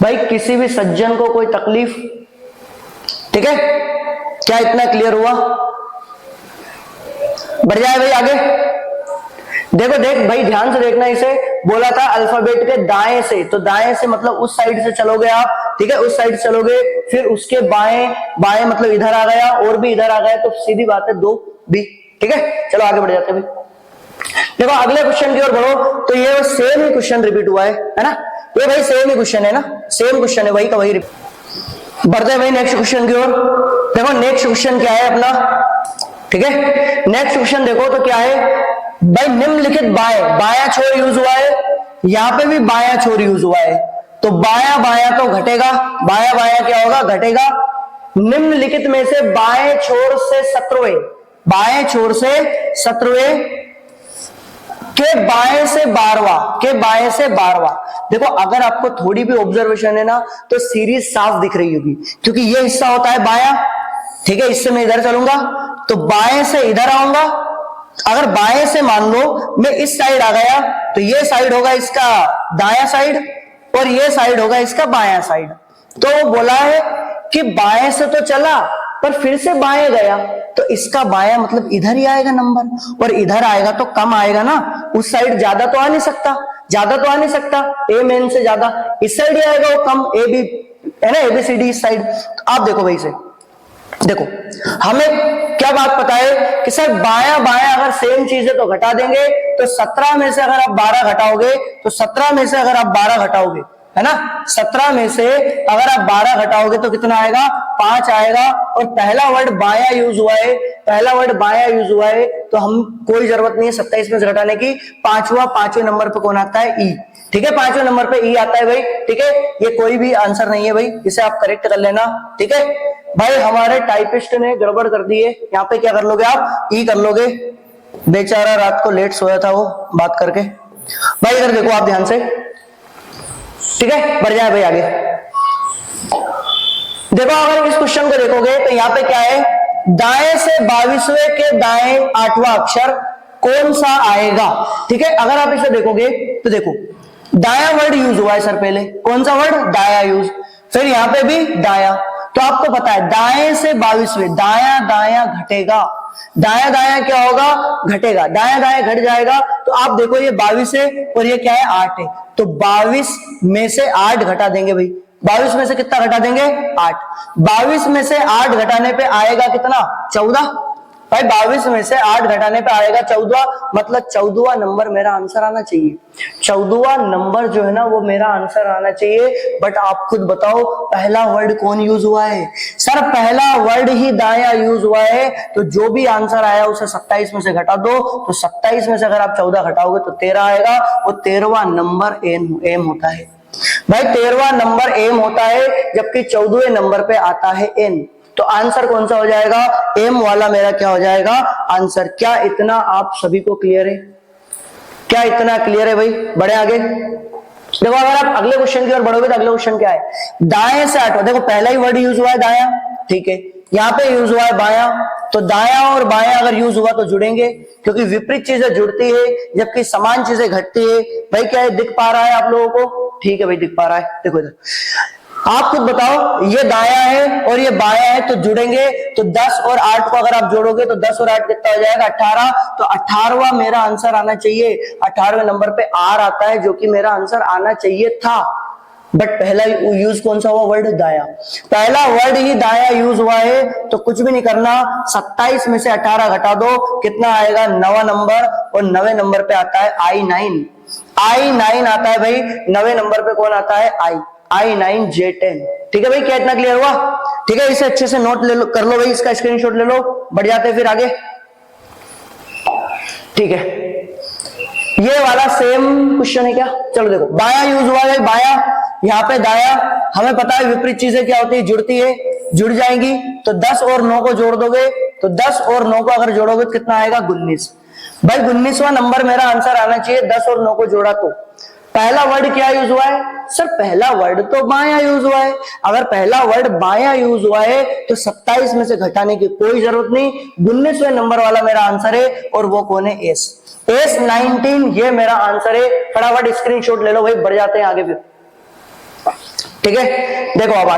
भाई? किसी भी सज्जन को कोई तकलीफ? ठीक है, क्या इतना क्लियर हुआ? बढ़ जाए भाई आगे। देखो देख भाई, ध्यान से देखना, इसे बोला था अल्फाबेट के दाएं से, तो दाएं से मतलब उस साइड से चलोगे आप, ठीक है, उस साइड चलोगे, फिर उसके बाएं, बाएं मतलब इधर आ गया, और भी इधर आ गया, तो सीधी बात है 2 बी। ठीक है, चलो आगे बढ़ जाते हैं भाई। देखो अगले क्वेश्चन की ओर बढ़ो, तो ये सेम ही क्वेश्चन रिपीट हुआ है ना, ये भाई सेम ही क्वेश्चन है ना, सेम क्वेश्चन है, वही का वही रिपीट। बढ़ते हैं भाई नेक्स्ट क्वेश्चन की ओर। देखो नेक्स्ट क्वेश्चन क्या है अपना, ठीक है, नेक्स्ट क्वेश्चन देखो तो क्या है भाई, निम्नलिखित बाया छोर यूज हुआ है, यहां पे भी बाया छोर यूज हुआ है, तो बाया बाया तो घटेगा, बाया बाया क्या होगा? घटेगा। निम्नलिखित में से बाएं छोर से 17वें, बाएं छोर से 17वें के बाएं से 12वां, के बाएं से 12वां। देखो अगर आपको थोड़ी भी ऑब्जर्वेशन है ना, तो सीरीज साफ दिख रही होगी, क्योंकि ये हिस्सा होता है बाया, ठीक है, इससे मैं इधर चलूंगा तो बाएं से इधर आऊंगा। अगर बाएं से मान लो मैं इस साइड आ गया, तो ये साइड होगा इसका दाया साइड, और ये साइड होगा इसका बायां साइड। तो वो बोला है कि बाएं से तो चला पर फिर से बाएं गया, तो इसका बायां मतलब इधर ही आएगा नंबर, और इधर आएगा तो कम आएगा ना, उस साइड ज्यादा तो आ नहीं सकता, ज्यादा तो आ नहीं सकता, ए मेन से ज्यादा इस साइड ही आएगा, वो कम ए बी है ना, एबीसीडी इस साइड। तो आप देखो भाई से, देखो हमें क्या बात पता है कि सर बाया बाया अगर सेम चीज है तो घटा देंगे, तो 17 में से अगर आप 12 घटाओगे, तो 17 में से अगर आप 12 घटाओगे, है ना, 17 में से अगर आप 12 घटाओगे तो कितना आएगा? 5 आएगा। और पहला वर्ड बाया यूज हुआ है, पहला वर्ड बाया यूज हुआ है, तो हम कोई जरूरत नहीं है 27 में से घटाने की। पांचवें नंबर पे कौन आता है? ई। ठीक है, 5वें नंबर पे ई आता है भाई, ठीक है, ये कोई भी आंसर नहीं है भाई, इसे आप करेक्ट कर लेना। ठीक है भाई, हमारे टाइपिस्ट ने गड़बड़ कर दी है, यहाँ पे क्या कर लोगे आप? ई कर लोगे, बेचारा रात को लेट सोया था वो बात करके। भाई इधर देखो आप ध्यान से, ठीक है, बढ़ जाए भाई आगे। देखो अगर इस क्वेश्चन को देखोगे तो यहाँ पे क्या है, दाएं से 22वें के दाएं 8वां अक्षर कौन सा आएगा? ठीक है, अगर आप इसे देखोगे तो देखो दाया वर्ड यूज हुआ है सर, पहले कौन सा वर्ड? दाया यूज, फिर यहाँ पे भी दाया। तो आपको पता है दाएं से 22वें, दाया दाया घटेगा, दाया दाया क्या होगा? घटेगा, दाया दाया घट जाएगा। तो आप देखो ये 22 है और ये क्या है? 8 है, तो 22 में से 8 घटा देंगे भाई, 22 में से कितना घटा देंगे? 8। 22 में से 8 घटाने पे आएगा कितना? 14। भाई 22 में से 8 घटाने पे आएगा 14, मतलब 14वां नंबर मेरा आंसर आना चाहिए। 14वां नंबर जो है ना वो मेरा आंसर आना चाहिए। बट आप खुद बताओ पहला वर्ड कौन यूज हुआ है? सर पहला वर्ड ही दाया यूज हुआ है, तो जो भी आंसर आया उसे 27 में से घटा दो, तो 27 में से अगर आप 14 घटाओगे तो 13 आएगा, और 13वां नंबर एम होता है भाई, 13वां नंबर एम होता है, जबकि 14वें नंबर पे आता है एन। तो आंसर कौन सा हो जाएगा? एम वाला मेरा क्या हो जाएगा आंसर। क्या इतना आप सभी को क्लियर है? क्या इतना क्लियर है भाई? बढ़े आगे। देखो अगर आप अगले क्वेश्चन की ओर बढ़ोगे तो अगले क्वेश्चन क्या है? दाएं से 8, देखो पहला ही वर्ड यूज हुआ है दाया, ठीक है, यहाँ पे यूज हुआ है बाया, तो दाया और बाया अगर यूज हुआ तो जुड़ेंगे, क्योंकि विपरीत चीजें जुड़ती है जबकि समान चीजें घटती है। भाई क्या है, दिख पा रहा है आप लोगों को? ठीक है भाई, दिख पा रहा है। देखो इधर आप खुद बताओ, ये दाया है और ये बाया है तो जुड़ेंगे, तो 10 और 8 को अगर आप जोड़ोगे तो 10 और 8 कितना हो जाएगा 18, तो 18वां मेरा आंसर आना चाहिए। 18वें नंबर पे आर आता है जो कि मेरा आंसर आना चाहिए था, बट पहला यूज कौन सा हुआ, वर्ड दाया, पहला वर्ड ही दाया यूज हुआ है। तो कुछ भी नहीं करना, 27 में से 18 घटा दो, कितना आएगा 9वां नंबर, और 9वें नंबर पे आता है I9, I9 आता है भाई 9वें नंबर पे, कौन आता है I9 J10। ठीक है भाई, क्या इतना क्लियर हुआ? ठीक है, इसे अच्छे से नोट ले लो, कर लो भाई, इसका स्क्रीनशॉट ले लो, बढ़ जाते हैं फिर आगे। ठीक है, ये वाला सेम क्वेश्चन है क्या? चलो देखो, बाया यूज हुआ है, बाया, यहाँ पे दाया, हमें पता है विपरीत चीजें क्या होती है, जुड़ती है, जुड़ जाएंगी, तो 10 और 9 को जोड़ दोगे, तो 10 और 9 को अगर जोड़ोगे तो कितना आएगा 19। भाई 19वां नंबर मेरा आंसर आना चाहिए, 10 और 9 को जोड़ा तो। पहला वर्ड क्या यूज हुआ है सर? पहला वर्ड तो बाया यूज हुआ है। अगर पहला वर्ड बाया यूज हुआ है तो 27 में से घटाने की कोई जरूरत नहीं, 19वें नंबर वाला मेरा आंसर है, और वो कौन है? S19, ये मेरा आंसर है। फटाफट स्क्रीनशॉट ले लो भाई, बढ़ जाते हैं आगे फिर। ठीक है, देखो अब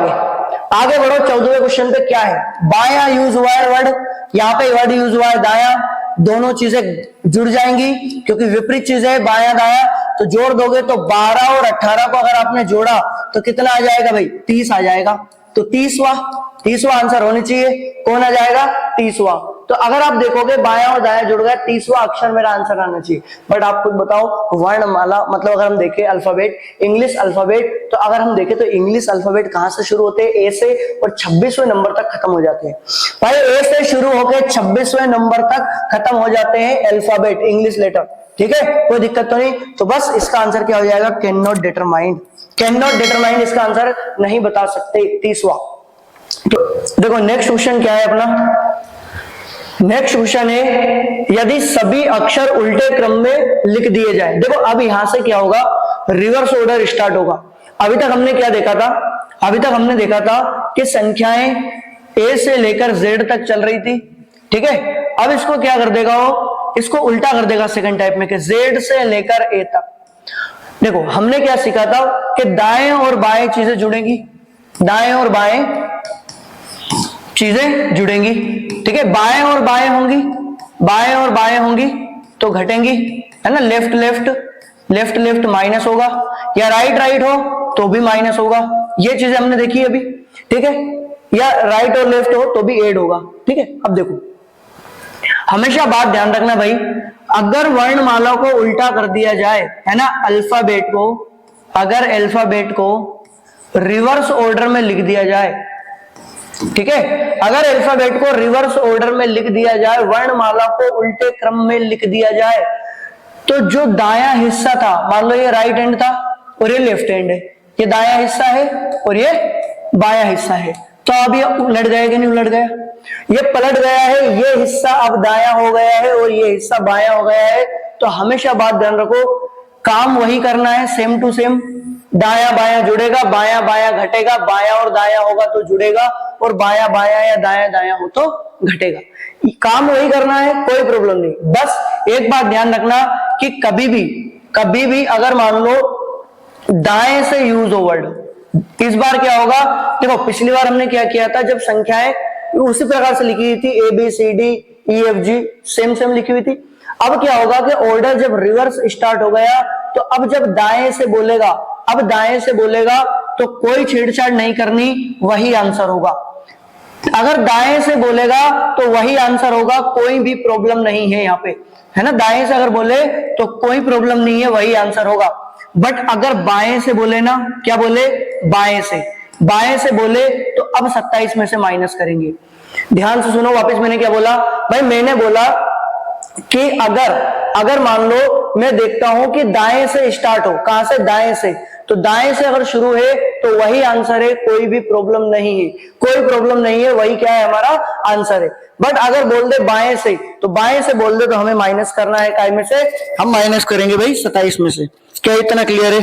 आगे बढ़ो। 14वें क्वेश्चन पे क्या है? बाया यूज हुआ है वर्ड, यहाँ पे वर्ड यूज हुआ है दाया, दोनों चीजें जुड़ जाएंगी क्योंकि विपरीत चीजें है बाया दाया, तो जोड़ दोगे तो 12 और 18 को अगर आपने जोड़ा तो कितना आ जाएगा भाई? 30 आ जाएगा। तो 30वां आंसर होनी चाहिए, कौन आ जाएगा? 30वां। तो अगर आप देखोगे बाया और दाया जुड़ गया, 30वां अक्षर मेरा आंसर आना चाहिए। बट आप खुद बताओ, वर्णमाला मतलब अगर हम देखें अल्फाबेट, इंग्लिश अल्फाबेट, तो अगर हम देखें तो इंग्लिश अल्फाबेट कहां से शुरू होते हैं? ए से, और 26वें नंबर तक खत्म हो जाते हैं। भाई ए से शुरू होकर 26वें नंबर तक खत्म हो जाते हैं अल्फाबेट, इंग्लिश लेटर। ठीक है, कोई दिक्कत तो नहीं। तो बस इसका आंसर क्या हो जाएगा? Can not determine. Can not determine इसका आंसर नहीं बता सकते, 30वां। तो देखो नेक्स्ट क्वेश्चन क्या है अपना? नेक्स्ट क्वेश्चन है, यदि सभी अक्षर उल्टे क्रम में लिख दिए जाए। देखो अब यहां से क्या होगा? रिवर्स ऑर्डर स्टार्ट होगा। अभी तक हमने क्या देखा था? अभी तक हमने देखा था कि संख्याएं ए से लेकर जेड तक चल रही थी। ठीक है, अब इसको क्या कर देगा वो? इसको उल्टा कर देगा सेकंड टाइप में, कि जेड से लेकर ए तक। देखो हमने क्या सीखा था कि दाएं और बाएं चीजें जुड़ेंगी, दाएं और बाएं चीजें जुड़ेंगी। ठीक है, बाएं और बाएं होंगी, बाएं और बाएं होंगी तो घटेंगी, है ना। Left left, left left minus होगा, या राइट राइट हो तो भी माइनस होगा। ये चीजें हमने देखी अभी। ठीक है, या राइट और लेफ्ट हो तो भी ऐड होगा। ठीक है, अब देखो हमेशा बात ध्यान रखना भाई, अगर वर्णमाला को उल्टा कर दिया जाए, है ना, अल्फाबेट को, अगर अल्फाबेट को रिवर्स ऑर्डर में लिख दिया जाए, ठीक है, अगर अल्फाबेट को रिवर्स ऑर्डर में लिख दिया जाए, वर्णमाला को उल्टे क्रम में लिख दिया जाए, तो जो दाया हिस्सा था, मान लो ये राइट हैंड था और ये लेफ्ट हैंड है, ये दाया हिस्सा है और ये बाया हिस्सा है, तो अब ये उलट गया कि नहीं उलट गया? ये पलट गया है, ये हिस्सा अब दाया हो गया है और ये हिस्सा बाया हो गया है। तो हमेशा बात ध्यान रखो, काम वही करना है, सेम टू सेम। दाया बाया जुड़ेगा, बाया बाया घटेगा, बाया और दाया होगा तो जुड़ेगा, और बाया बाया या दाया दाया हो तो घटेगा। काम वही करना है, कोई प्रॉब्लम नहीं। बस एक बात ध्यान रखना कि कभी भी अगर मान लो दाएं से यूज हो वर्ड, इस बार क्या होगा? देखो पिछली बार हमने क्या किया था, जब संख्याएं उसी प्रकार से लिखी हुई थी, A B C D E F G, same same लिखी हुई थी। अब क्या होगा कि ऑर्डर जब रिवर्स स्टार्ट हो गया, तो अब जब दाएं से बोलेगा, अब दाएं से बोलेगा तो कोई छेड़छाड़ नहीं करनी, वही आंसर होगा। अगर दाएं से बोलेगा तो वही आंसर होगा, कोई भी प्रॉब्लम नहीं है यहाँ पे, है ना। दाएं से अगर बोले तो कोई प्रॉब्लम नहीं है, वही आंसर होगा। बट अगर बाएं से बोले ना, क्या बोले? बाएं से बोले तो अब 27 में से माइनस करेंगे। ध्यान से सुनो, वापस मैंने क्या बोला भाई? मैंने बोला कि अगर मान लो मैं देखता हूं कि दाएं से स्टार्ट हो, कहां से? दाएं से, तो दाएं से अगर शुरू है तो वही आंसर है, कोई भी प्रॉब्लम नहीं है, कोई प्रॉब्लम नहीं है, वही क्या है? हमारा आंसर है। बट अगर बोल दे बाएं से, तो बाएं से बोल दे तो हमें माइनस करना है, काय में से? हम माइनस करेंगे भाई 27 में से। क्या इतना क्लियर है?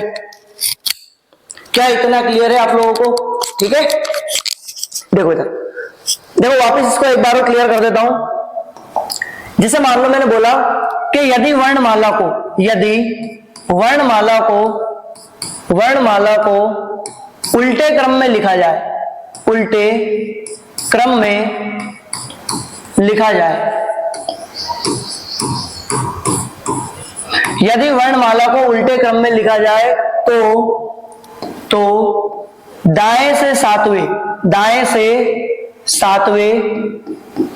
क्या इतना क्लियर है आप लोगों को? ठीक है, देखो इधर, देखो वापस इसको एक बार क्लियर कर देता हूं। जिसे मान लो मैंने बोला कि यदि वर्णमाला को उल्टे क्रम में लिखा जाए, उल्टे क्रम में लिखा जाए। यदि वर्णमाला को उल्टे क्रम में लिखा जाए तो दाएं से सातवें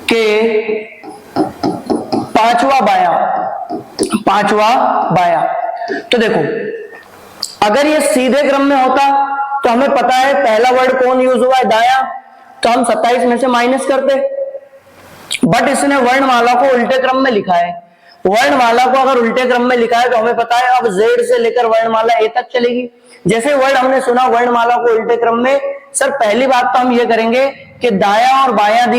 के पांचवा बायां। तो देखो, अगर ये सीधे क्रम में होता तो हमें पता है पहला वर्ड कौन यूज हुआ है, दायां, तो हम 27 में से माइनस करते। बट इसने वर्णमाला को उल्टे क्रम में लिखा है। वर्णमाला को अगर उल्टे क्रम में लिखा है तो हमें पता है अब Z से लेकर वर्णमाला A तक चलेगी। जैसे वर्ड हमने सुना वर्णमाला को उल्टे क्रम में, सर पहली बात तो हम ये करेंगे कि दायां और बायां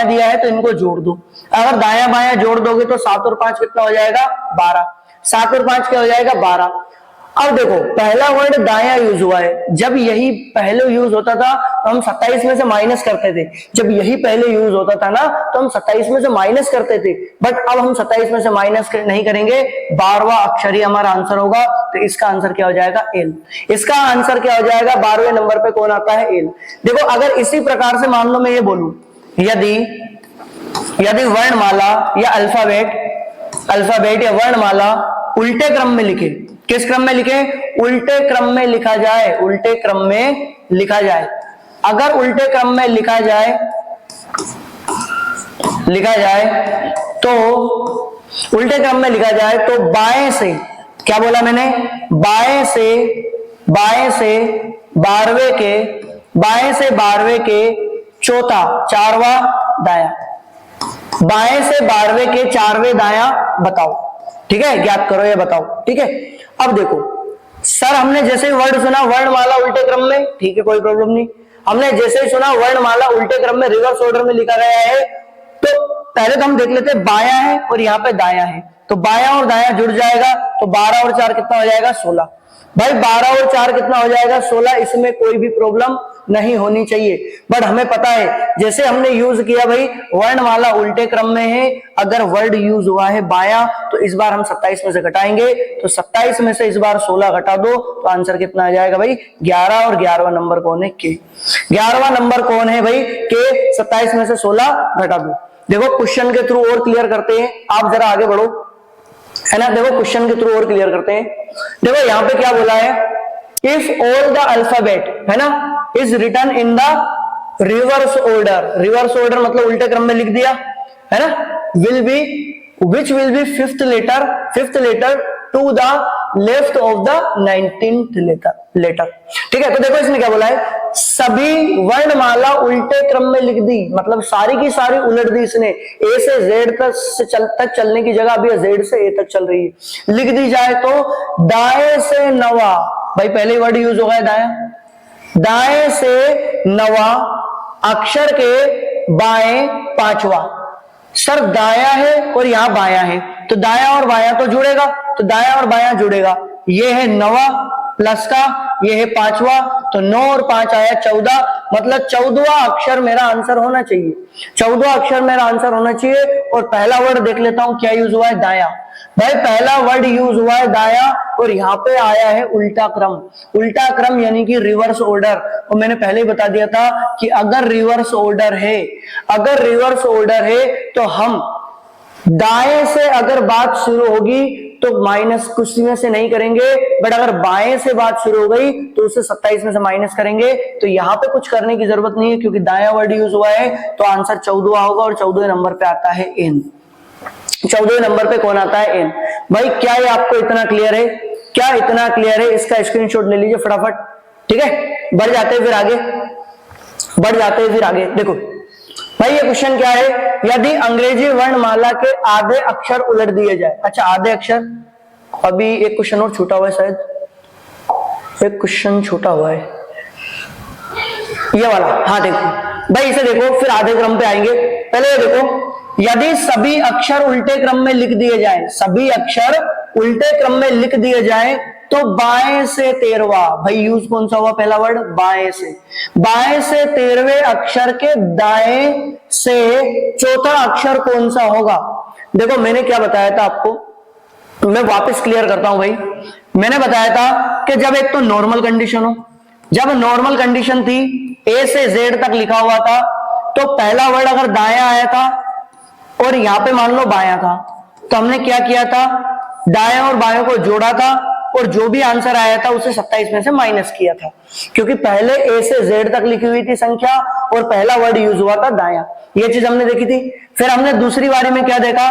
दिया है तो इनको जोड़ दो। अगर दायां बायां जोड़ दोगे तो 7 और 5 कितना हो जाएगा, 12। 7 और 5 क्या हो जाएगा, 12। अब देखो, पहला वर्ड दायां यूज हुआ है, जब यही पहले यूज होता था तो हम 27 में से माइनस करते थे। जब यही पहले यूज होता था ना तो हम 27 में से माइनस करते थे। बट अब हम 27 में से माइनस नहीं करेंगे, 12वां अक्षर ही हमारा आंसर होगा। तो इसका आंसर क्या हो जाएगा, एल। इसका आंसर क्या हो जाएगा, 12वें नंबर पे कौन आता है, एल। देखो, अगर इसी प्रकार से मान लो मैं ये बोलूं, यदि वर्णमाला या अल्फाबेट या वर्णमाला उल्टे क्रम में लिखे, किस क्रम में लिखे, उल्टे क्रम में लिखा जाए, उल्टे क्रम में लिखा जाए। अगर उल्टे क्रम में लिखा जाए तो उल्टे क्रम में लिखा जाए तो बाएं से, क्या बोला मैंने, बाएं से 12वें के चौथा, चारवां दायां, बाएं से 12वें के 4वें दायां बताओ। ठीक है, ज्ञात करो, ये बताओ। ठीक है, अब देखो सर, हमने जैसे ही वर्ड सुना वर्णमाला उल्टे क्रम में, ठीक है, कोई प्रॉब्लम नहीं। हमने जैसे ही सुना वर्णमाला उल्टे क्रम में रिवर्स ऑर्डर में लिखा गया है, तो पहले तो हम देख लेते, बायां है और यहाँ पे दायां है, तो बायां और दायां जुड़ जाएगा, तो 12 और 4 कितना हो जाएगा, 16। भाई 12 और 4 कितना हो जाएगा, 16। इसमें कोई भी प्रॉब्लम नहीं होनी चाहिए। बट हमें पता है, जैसे हमने यूज किया भाई, वर्णमाला उल्टे क्रम में है, अगर वर्ड यूज हुआ है बायां तो इस बार हम 27 में से घटाएंगे, तो 27 में से इस बार 16 घटा दो तो आंसर कितना आ जाएगा भाई, 11। और 11वां नंबर कौन है, के। 11वां नंबर कौन है भाई, के। 27 में से 16 घटा दो। देखो, क्वेश्चन के थ्रू और क्लियर करते हैं, आप जरा आगे बढ़ो, है ना। देखो, क्वेश्चन के थ्रू और क्लियर करते हैं। देखो यहाँ पे क्या बोला है, इफ ऑल द अल्फाबेट, है ना, is written in the reverse order. Reverse order मतलब उल्टे क्रम में लिख दिया, है ना। Which will be fifth letter to the left of the 19th letter. ठीक है, तो देखो इसने क्या बोला है, सभी वर्णमाला उल्टे क्रम में लिख दी, मतलब सारी की सारी उलट दी इसने। ए से जेड तक चलने की जगह अभी जेड से ए तक चल रही है। लिख दी जाए तो दाएं से नवा, भाई पहले वर्ड यूज हो गया दायां, दाएं से नवा अक्षर के बाएं पांचवा। सर दाया है और यहां बाया है, तो दाया और बाया तो जुड़ेगा, तो दाया और बाया जुड़ेगा। ये है नवा प्लस का, ये है पांचवा, तो 9 और 5 आया 14, मतलब 14वां अक्षर मेरा आंसर होना चाहिए। 14वां अक्षर मेरा आंसर होना चाहिए। और पहला वर्ड देख लेता हूं, क्या यूज हुआ है, दाया। भाई पहला वर्ड यूज हुआ है दाया, और यहाँ पे आया है उल्टा क्रम। उल्टा क्रम यानी कि रिवर्स ऑर्डर। और मैंने पहले ही बता दिया था कि अगर रिवर्स ऑर्डर है तो हम दाएं से अगर बात शुरू होगी तो माइनस कुछ में से नहीं करेंगे, बट अगर बाएं से बात शुरू हो गई तो उसे 27 में से माइनस करेंगे। तो यहाँ पे कुछ करने की जरूरत नहीं है, क्योंकि दाया वर्ड यूज हुआ है, तो आंसर 14वां होगा। और 14वें नंबर पे आता है एन। 14वें नंबर पे कौन आता है, एन। भाई क्या ये आपको इतना क्लियर है, क्या इतना क्लियर है? इसका स्क्रीनशॉट ले लीजिए फटाफट। ठीक है, बढ़ जाते हैं फिर आगे। देखो भाई ये क्वेश्चन क्या है, यदि अंग्रेजी वर्णमाला के आधे अक्षर उलट दिए जाए। अच्छा, आधे अक्षर, अभी एक क्वेश्चन और छूटा हुआ है, शायद एक क्वेश्चन छूटा हुआ है, ये वाला। हाँ देखो भाई, इसे देखो, फिर आधे क्रम पे आएंगे। पहले ये देखो, यदि सभी अक्षर उल्टे क्रम में लिख दिए जाए, सभी अक्षर उल्टे क्रम में लिख दिए जाए तो बाएं से 13वां, भाई यूज कौन सा हुआ पहला वर्ड, बाएं से 13वें अक्षर के दाएं से चौथा अक्षर कौन सा होगा। देखो मैंने क्या बताया था आपको, मैं वापस क्लियर करता हूं भाई। मैंने बताया था कि जब एक तो नॉर्मल कंडीशन हो, जब नॉर्मल कंडीशन थी, ए से जेड तक लिखा हुआ था, तो पहला वर्ड अगर दाया आया था और यहां पे मान लो बायां था, तो हमने क्या किया था, दाएं और बायों को जोड़ा था और जो भी आंसर आया था उसे 27 में से माइनस किया था, क्योंकि पहले ए से जेड तक लिखी हुई थी संख्या और पहला वर्ड यूज हुआ था दाया। ये चीज हमने देखी थी। फिर हमने दूसरी बारी में क्या देखा,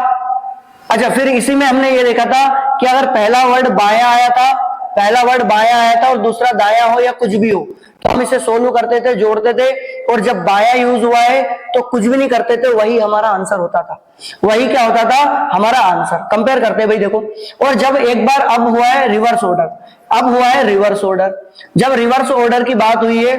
अच्छा फिर इसी में हमने ये देखा था कि अगर पहला वर्ड बाया आया था, पहला वर्ड बाया आया था और दूसरा दाया हो या कुछ भी हो, तो हम इसे सोल्व करते थे, जोड़ते थे, और जब बाया यूज हुआ है तो कुछ भी नहीं करते थे, वही हमारा आंसर होता था। वही क्या होता था, हमारा आंसर। कंपेयर करते भाई देखो। और जब एक बार अब हुआ है रिवर्स ऑर्डर, अब हुआ है रिवर्स ऑर्डर। जब रिवर्स ऑर्डर की बात हुई है,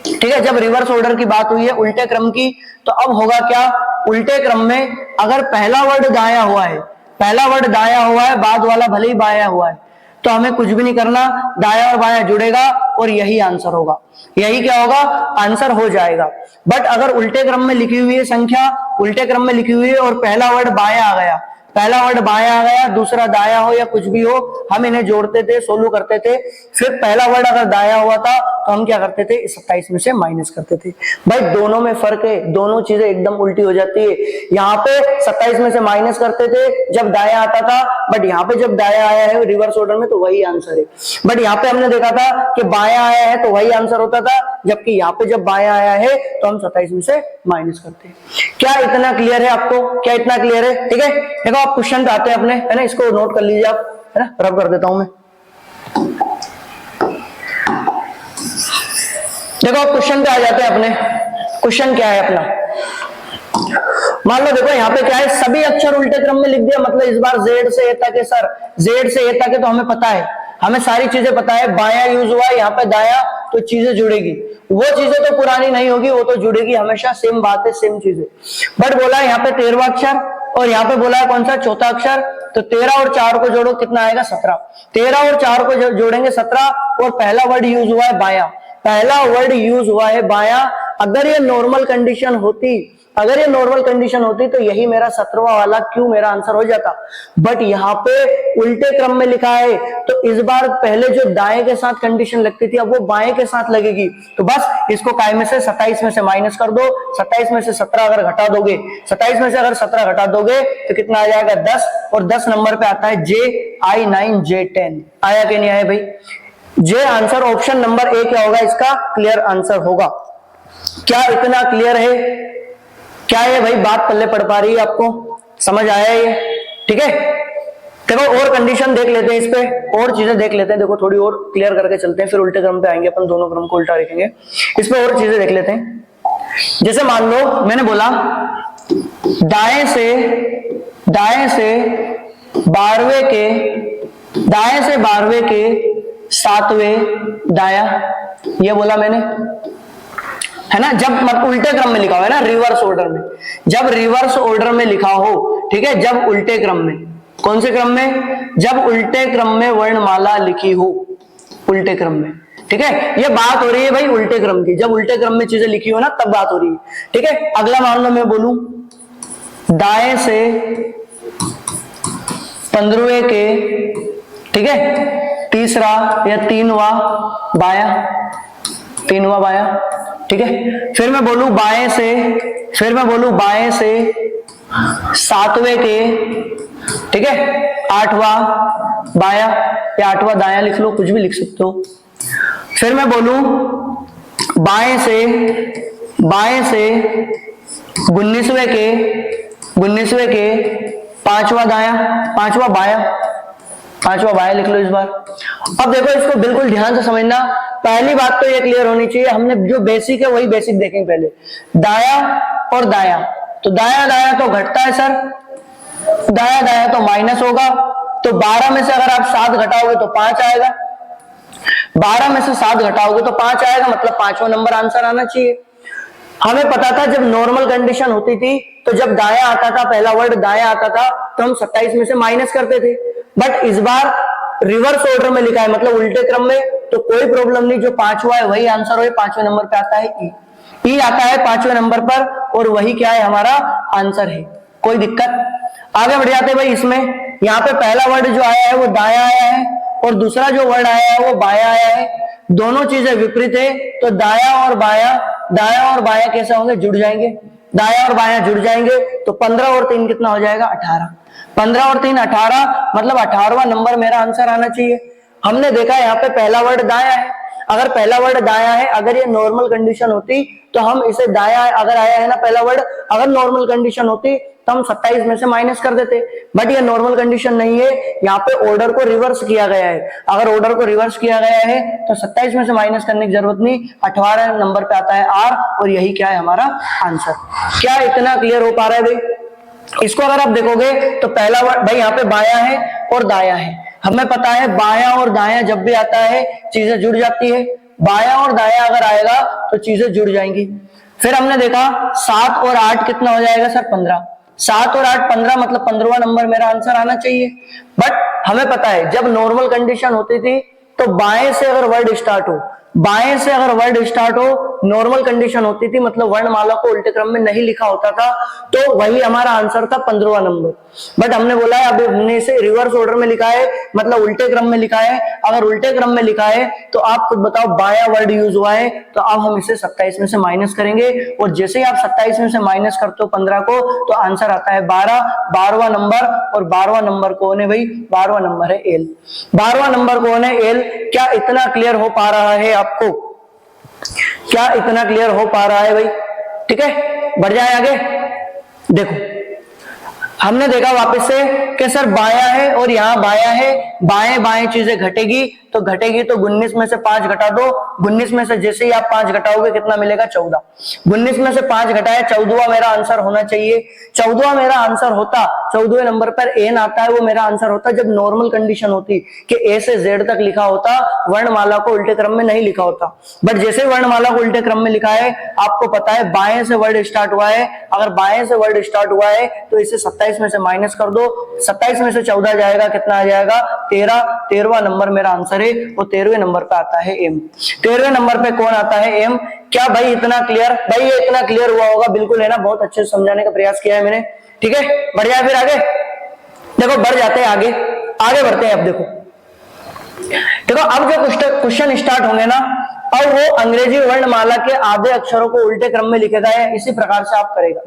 ठीक है, जब रिवर्स ऑर्डर की बात हुई है उल्टे क्रम की, तो अब होगा क्या, उल्टे क्रम में अगर पहला वर्ड दाया हुआ है, पहला वर्ड दाया हुआ है, बाद वाला भले ही बाया हुआ है, तो हमें कुछ भी नहीं करना, दाया और बाया जुड़ेगा और यही आंसर होगा। यही क्या होगा, आंसर हो जाएगा। बट अगर उल्टे क्रम में लिखी हुई है संख्या, उल्टे क्रम में लिखी हुई है और पहला वर्ड बाया आ गया, पहला वर्ड बाया आ गया, दूसरा दाया हो या कुछ भी हो, हम इन्हें जोड़ते थे, सोल्व करते थे। फिर पहला वर्ड अगर दाया हुआ था तो हम क्या करते थे, 27 में से माइनस करते थे। भाई दोनों में फर्क है, दोनों चीजें एकदम उल्टी हो जाती है। यहाँ पे 27 में से माइनस करते थे जब दाया आता था, बट यहाँ पे जब दाया आया है रिवर्स ऑर्डर में तो वही आंसर है। बट यहाँ पे हमने देखा था कि बाया आया है तो वही आंसर होता था, जबकि यहाँ पे जब बाया आया है तो हम 27 में से माइनस करते हैं। क्या इतना क्लियर है आपको, क्या इतना क्लियर है? ठीक है, देखो आप क्वेश्चन पे आते हैं अपने, है ना, इसको नोट कर लीजिए आप, है ना, रब कर देता हूं मैं। देखो आप क्वेश्चन पे आ जाते हैं अपने। क्वेश्चन क्या है अपना, मान लो देखो यहाँ पे क्या है, सभी अक्षर उल्टे क्रम में लिख दिया, मतलब इस बार जेड से ए तक है सर, जेड से ए तक है तो हमें पता है, हमें सारी चीजें पता है। बाया यूज हुआ है, यहाँ पे दाया, तो चीजें जुड़ेगी। वो चीजें तो पुरानी नहीं होगी, वो तो जुड़ेगी हमेशा, सेम बात है, सेम चीजें। बट बोला है यहाँ पे 13वां अक्षर और यहाँ पे बोला है कौन सा, चौथा अक्षर, तो 13 और 4 को जोड़ो कितना आएगा, 17। 13 और 4 को जोड़ेंगे 17, और पहला वर्ड यूज हुआ है बाया, पहला वर्ड यूज हुआ है बाया। अगर ये नॉर्मल कंडीशन होती, अगर ये नॉर्मल कंडीशन होती तो यही मेरा 17वां वाला क्यों मेरा आंसर हो जाता। बट यहाँ पे उल्टे क्रम में लिखा है, तो इस बार पहले जो दाएं के साथ कंडीशन लगती थी अब वो बाएं के साथ लगेगी। तो बस इसको काय में से 27 में से माइनस कर दो, 27 में से 17 अगर घटा दोगे, 27 में से अगर 17 घटा दोगे तो कितना आ जाएगा, 10, और 10 नंबर पे आता है JI9 J10। आया कि नहीं आया भाई? जे आंसर ऑप्शन नंबर ए क्या होगा, इसका क्लियर आंसर होगा। क्या इतना क्लियर है? क्या ये भाई बात पल्ले पड़ पा रही है आपको, समझ आया ये? ठीक है, देखो और कंडीशन देख लेते हैं, इस पे और चीजें देख लेते हैं, देखो थोड़ी और क्लियर करके चलते हैं, फिर उल्टे क्रम पे आएंगे अपन, दोनों क्रम को उल्टा रखेंगे। इस पे और चीजें देख लेते हैं। जैसे मान लो मैंने बोला दाएं से 12वें के 7वें दाया, ये बोला मैंने, है ना। जब मतलब उल्टे क्रम में लिखा हो, है ना, रिवर्स ऑर्डर में, जब रिवर्स ऑर्डर में लिखा हो, ठीक है, जब उल्टे क्रम में, कौन से क्रम में, जब उल्टे क्रम में वर्णमाला लिखी हो, उल्टे क्रम में, ठीक है। ये बात हो रही है भाई उल्टे क्रम की, जब उल्टे क्रम में चीजें लिखी हो ना तब बात हो रही है, ठीक है। अगला मान लो मैं बोलूं दाएं से 15वें के, ठीक है, तीसरा या 3वां बाया, 3वां बाया, ठीक है। फिर मैं बोलूं बाएं से 7वें के, ठीक है, 8वां बाया या 8वां दाया लिख लो, कुछ भी लिख सकते हो। फिर मैं बोलूं बाएं से 19वें के 5वां दाया, 5वां बाया लिख लो इस बार। अब देखो इसको बिल्कुल ध्यान से समझना। पहली बात तो ये क्लियर होनी चाहिए, हमने जो बेसिक है वही बेसिक देखेंगे पहले। दाया और दाया, तो दाया तो घटता है सर, दाया तो माइनस होगा, तो 12 में से अगर आप 7 घटाओगे तो 5 आएगा, 12 में से 7 घटाओगे तो 5 आएगा, मतलब 5वां नंबर आंसर आना चाहिए। हमें पता था जब नॉर्मल कंडीशन होती थी तो जब दाया आता था, पहला वर्ड दाया आता था, तो हम 27 में से माइनस करते थे। बट इस बार रिवर्स ऑर्डर में लिखा है, मतलब उल्टे क्रम में, तो कोई प्रॉब्लम नहीं, जो 5वां है वही आंसर हो, 5वें नंबर पे आता है ई आता है 5वें नंबर पर, और वही क्या है, हमारा आंसर है। कोई दिक्कत? आगे बढ़ जाते भाई। इसमें यहाँ पे पहला वर्ड जो आया है वो दाया आया है और दूसरा जो वर्ड आया है वो बाया आया है। दोनों चीजें विपरीत है, तो दाया और बाया कैसे होंगे, जुड़ जाएंगे, दाया और बाया जुड़ जाएंगे, तो 15 और 3 कितना हो जाएगा, 18। 15 और 3 18, मतलब 18वां नंबर मेरा आंसर आना चाहिए। हमने देखा यहाँ पे पहला वर्ड दाया है, अगर पहला वर्ड दाया है, अगर ये नॉर्मल कंडीशन होती तो हम इसे दाया अगर आया है ना पहला वर्ड, अगर नॉर्मल कंडीशन होती तो हम 27 में से माइनस कर देते, बट ये नॉर्मल कंडीशन नहीं है, यहाँ पे ऑर्डर को रिवर्स किया गया है। अगर ऑर्डर को रिवर्स किया गया है तो 27 में से माइनस करने की जरूरत नहीं, 18 नंबर पे आता है आर, और यही क्या है हमारा आंसर। क्या इतना क्लियर हो पा रहा है भाई? इसको अगर आप देखोगे तो पहला वर्ड भाई यहाँ पे बाया है और दाया है, हमें पता है बाया और दाया जब भी आता है चीजें जुड़ जाती है, बाया और दाया अगर आएगा तो चीजें जुड़ जाएंगी। फिर हमने देखा 7 और 8 कितना हो जाएगा सर, 15। 7 और 8 15, मतलब 15वां नंबर मेरा आंसर आना चाहिए। बट हमें पता है जब नॉर्मल कंडीशन होती थी तो बाएं से अगर वर्ड स्टार्ट हो, बाएं से अगर वर्ड स्टार्ट हो, नॉर्मल कंडीशन होती थी, मतलब वर्णमाला को उल्टे क्रम में नहीं लिखा होता था, तो वही हमारा आंसर था 15वां नंबर। बट हमने बोला है अब हमने इसे रिवर्स ऑर्डर में लिखा है, मतलब उल्टे क्रम में लिखा है। अगर उल्टे क्रम में लिखा है तो आप खुद बताओ बाया वर्ड यूज हुआ है, तो अब हम इसे 27 में से माइनस करेंगे, और जैसे ही आप 27 में से माइनस करते हो 15 को, तो आंसर आता है 12, 12वां नंबर। और 12वां नंबर कौन है भाई, 12वां नंबर है एल। 12वां नंबर कौन है, एल। क्या इतना क्लियर हो पा रहा है आपको? क्या इतना क्लियर हो पा रहा है भाई? ठीक है, बढ़ जाए आगे। देखो हमने देखा वापस से कि सर बाया है और यहाँ बाया है, बाएं बाएं चीजें घटेगी, तो घटेगी तो 19 में से 5 घटा दो। 19 में से जैसे ही आप 5 घटाओगे कितना मिलेगा, 14। 19 में से 5 घटाए, 14वां मेरा आंसर होना चाहिए। 14वां मेरा आंसर होता, 14वें नंबर पर एन आता है, वो मेरा आंसर होता जब नॉर्मल कंडीशन होती कि ए से जेड तक लिखा होता, वर्णमाला को उल्टे क्रम में नहीं लिखा होता। बट जैसे वर्णमाला को उल्टे क्रम में लिखा है, आपको पता है बाएं से वर्ड स्टार्ट हुआ है, अगर बाएं से वर्ड स्टार्ट हुआ है तो इसे 27 में से माइनस कर दो, 27 में से 14 जाएगा, कितना आ जाएगा, 13। 13वां नंबर मेरा आंसर है, और 13वें नंबर पे आता है एम। 13वें नंबर पे कौन आता है, एम। क्या भाई इतना क्लियर? भाई ये इतना क्लियर हुआ होगा, बिल्कुल है ना, बहुत अच्छे से समझाने का प्रयास किया है मैंने। ठीक है, बढ़ जाए फिर आगे। देखो बढ़ जाते हैं आगे, आगे बढ़ते हैं। अब देखो अब जो क्वेश्चन स्टार्ट होंगे ना, अब वो अंग्रेजी वर्णमाला के आधे अक्षरों को उल्टे क्रम में लिखे गए, इसी प्रकार से आप करेगा।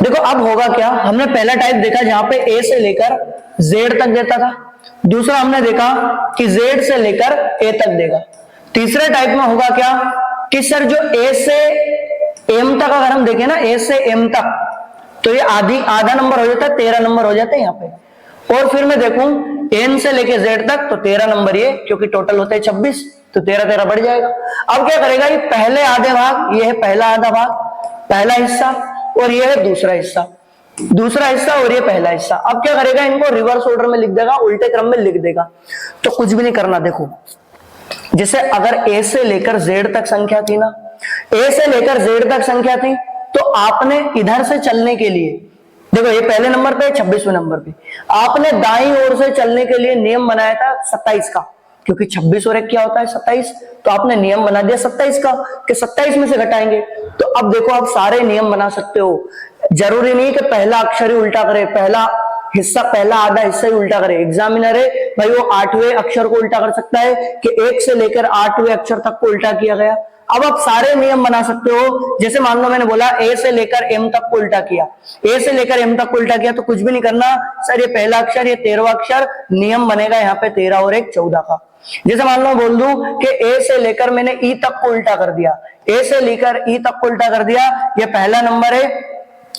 देखो अब होगा क्या, हमने पहला टाइप देखा जहां पे ए से लेकर जेड तक देता था, दूसरा हमने देखा कि जेड से लेकर ए तक देगा। तीसरे टाइप में होगा क्या कि सर जो ए से एम तक, अगर हम देखें ना ए से एम तक, तो ये आधा नंबर हो जाता है, 13 नंबर हो जाते हैं यहाँ पे। और फिर मैं देखूं एन से लेके जेड तक, तो 13 नंबर ये, क्योंकि टोटल होते हैं 26, तो 13 बढ़ जाएगा। अब क्या करेगा, ये पहले आधे भाग, ये है पहला आधा भाग, पहला हिस्सा, और ये है दूसरा हिस्सा, दूसरा हिस्सा, और ये पहला हिस्सा। अब क्या करेगा, इनको रिवर्स ऑर्डर में लिख देगा, उल्टे क्रम में लिख देगा। तो कुछ भी नहीं करना। देखो जैसे अगर ए से लेकर जेड तक संख्या थी ना, ए से लेकर जेड तक संख्या थी, तो आपने इधर से चलने के लिए, देखो ये पहले नंबर पे, 26वें नंबर पे, आपने दाईं ओर से चलने के लिए नियम बनाया था 27 का, क्योंकि 26 और 1 क्या होता है 27, तो आपने नियम बना दिया 27 का कि 27 में से घटाएंगे। तो अब देखो आप सारे नियम बना सकते हो, जरूरी नहीं कि पहला अक्षर ही उल्टा करे, पहला हिस्सा, पहला आधा हिस्सा ही उल्टा करे। एग्जामिनर है भाई, वो 8वें अक्षर को उल्टा कर सकता है कि 1 से लेकर 8वें अक्षर तक को उल्टा किया गया। अब आप सारे नियम बना सकते हो। जैसे मान लो मैंने बोला ए से लेकर एम तक को उल्टा किया, ए से लेकर एम तक को उल्टा किया, तो कुछ भी नहीं करना सर, ये पहला अक्षर, ये 13वां अक्षर, नियम बनेगा यहाँ पे 13 और 1 14 का। जैसे मान लो बोल दूं कि ए से लेकर मैंने ई तक को उल्टा कर दिया, ए से लेकर ई तक को उल्टा कर दिया, ये पहला नंबर है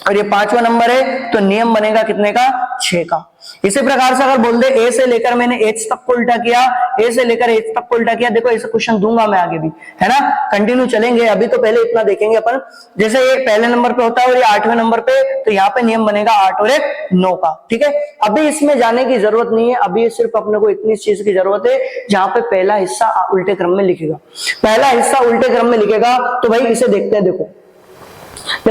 और ये 5वां नंबर है, तो नियम बनेगा कितने का, 6 का। इसी प्रकार से अगर बोल दे ए से लेकर मैंने एच तक को उल्टा किया, ए से लेकर एच तक को उल्टा किया, देखो ऐसे क्वेश्चन दूंगा मैं आगे भी, है ना, कंटिन्यू चलेंगे, अभी तो पहले इतना देखेंगे अपन। जैसे ये पहले नंबर पे होता है और ये 8वें नंबर पे, तो यहाँ पे नियम बनेगा 8 और 1 9 का। ठीक है, अभी इसमें जाने की जरूरत नहीं है, अभी सिर्फ अपने को इतनी चीज की जरूरत है जहां पे पहला हिस्सा उल्टे क्रम में लिखेगा, पहला हिस्सा उल्टे क्रम में लिखेगा। तो भाई इसे देखते हैं, देखो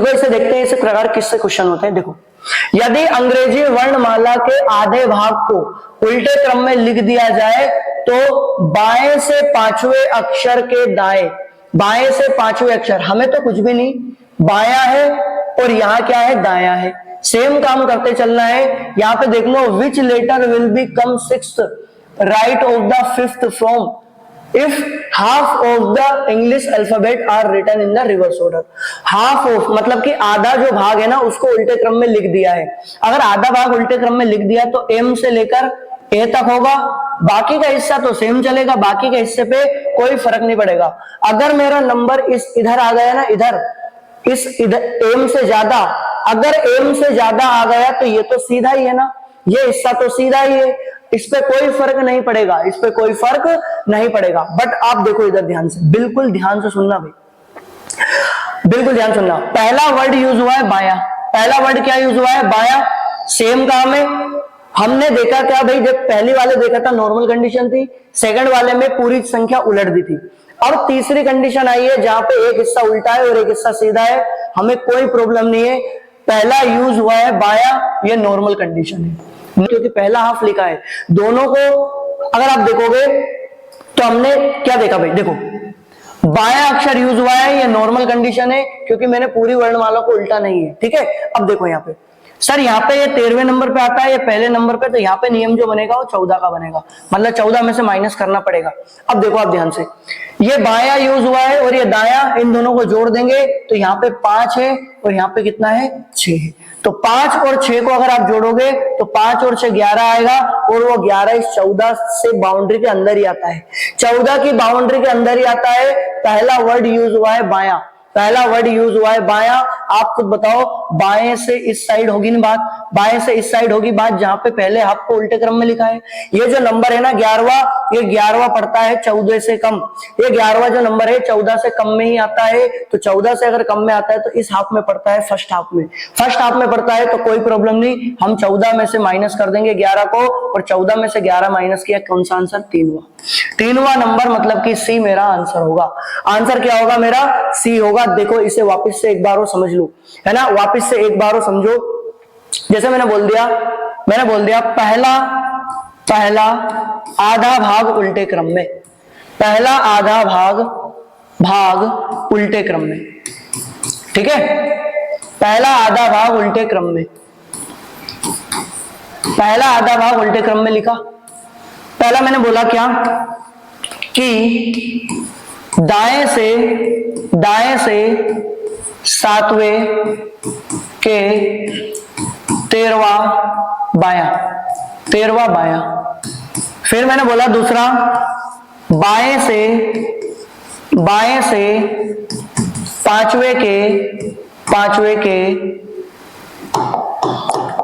इसे देखते हैं, इस प्रकार किससे क्वेश्चन होते हैं। देखो यदि अंग्रेजी वर्णमाला के आधे भाग को उल्टे क्रम में लिख दिया जाए, तो बाएं से 5वें अक्षर के दाएं, बाएं से 5वें अक्षर, हमें तो कुछ भी नहीं, बायां है और यहाँ क्या है, दायां है, सेम काम करते चलना है। यहाँ पे देख लो, which letter will be come sixth, right of the fifth from if half of the English alphabet are written in the reverse order। half of मतलब कि आधा जो भाग है ना उसको उल्टे क्रम में लिख दिया है। अगर आधा भाग उल्टे क्रम में लिख दिया तो M से लेकर A तक होगा, बाकी का हिस्सा तो सेम चलेगा, बाकी के हिस्से पे कोई फर्क नहीं पड़ेगा। अगर मेरा नंबर इस इधर आ गया ना, इधर M से ज्यादा, अगर M से ज्यादा आ गया तो ये तो सीधा ही है ना, ये हिस्सा तो सीधा ही है, इस पे कोई फर्क नहीं पड़ेगा, इस पे कोई फर्क नहीं पड़ेगा। बट आप देखो इधर ध्यान से, बिल्कुल ध्यान से सुनना भाई, बिल्कुल ध्यान सुनना। पहला वर्ड यूज हुआ है बाया, पहला वर्ड क्या यूज हुआ है? बाया। सेम काम है, हमने देखा क्या भाई, जब पहली वाले देखा था नॉर्मल कंडीशन थी, सेकंड वाले में पूरी संख्या उलट दी थी। अब तीसरी कंडीशन आई है जहां पे एक हिस्सा उल्टा है और एक हिस्सा सीधा है, हमें कोई प्रॉब्लम नहीं है। पहला यूज हुआ है बाया, ये नॉर्मल कंडीशन है क्योंकि पहला हाफ लिखा है। दोनों को अगर आप देखोगे तो हमने क्या देखा भाई, देखो बाया अक्षर यूज हुआ है, ये नॉर्मल कंडीशन है क्योंकि मैंने पूरी वर्णमाला को उल्टा नहीं है, ठीक है। अब देखो यहाँ पे सर, यहाँ पे ये 13वें नंबर पे आता है, ये पहले नंबर पे, तो यहाँ पे नियम जो बनेगा वो 14 का बनेगा, मतलब 14 में से माइनस करना पड़ेगा। अब देखो आप ध्यान से, ये बाया यूज हुआ है और ये दाया, इन दोनों को जोड़ देंगे तो यहाँ पे 5 है और यहाँ पे कितना है? 6 है। तो 5 और 6 को अगर आप जोड़ोगे तो 5 और 6 11 आएगा, और वो 11 इस 14 से बाउंड्री के अंदर ही आता है, 14 की बाउंड्री के अंदर ही आता है। पहला वर्ड यूज हुआ है बाया, पहला वर्ड यूज हुआ है बाया। आप खुद बताओ, बाएं से इस साइड होगी ना बात, बाएं से इस साइड होगी बात, जहां पे पहले हाफ को उल्टे क्रम में लिखा है। ये जो नंबर है ना 11वां, ये 11वां पड़ता है 14 से कम, ये 11वां जो नंबर है 14 से कम में ही आता है। तो 14 से अगर कम में आता है तो इस हाफ में पड़ता है, फर्स्ट हाफ में, फर्स्ट हाफ में पड़ता है तो कोई प्रॉब्लम नहीं, हम 14 में से माइनस कर देंगे 11 को, और 14 में से 11 माइनस किया, कौन सा आंसर? 3वां नंबर, मतलब कि सी मेरा आंसर होगा। आंसर क्या होगा मेरा? सी होगा। देखो इसे वापस से एक बार और समझ लो, है ना, वापस से एक बार और समझो। जैसे मैंने बोल दिया पहला आधा भाग उल्टे क्रम में, पहला आधा भाग उल्टे क्रम में, ठीक है, पहला आधा भाग उल्टे क्रम में, पहला आधा भाग उल्टे क्रम में लिखा। पहला मैंने बोला क्या कि दाएं से 7वें के 13वां बाया। फिर मैंने बोला दूसरा, बाएं से 5वें के,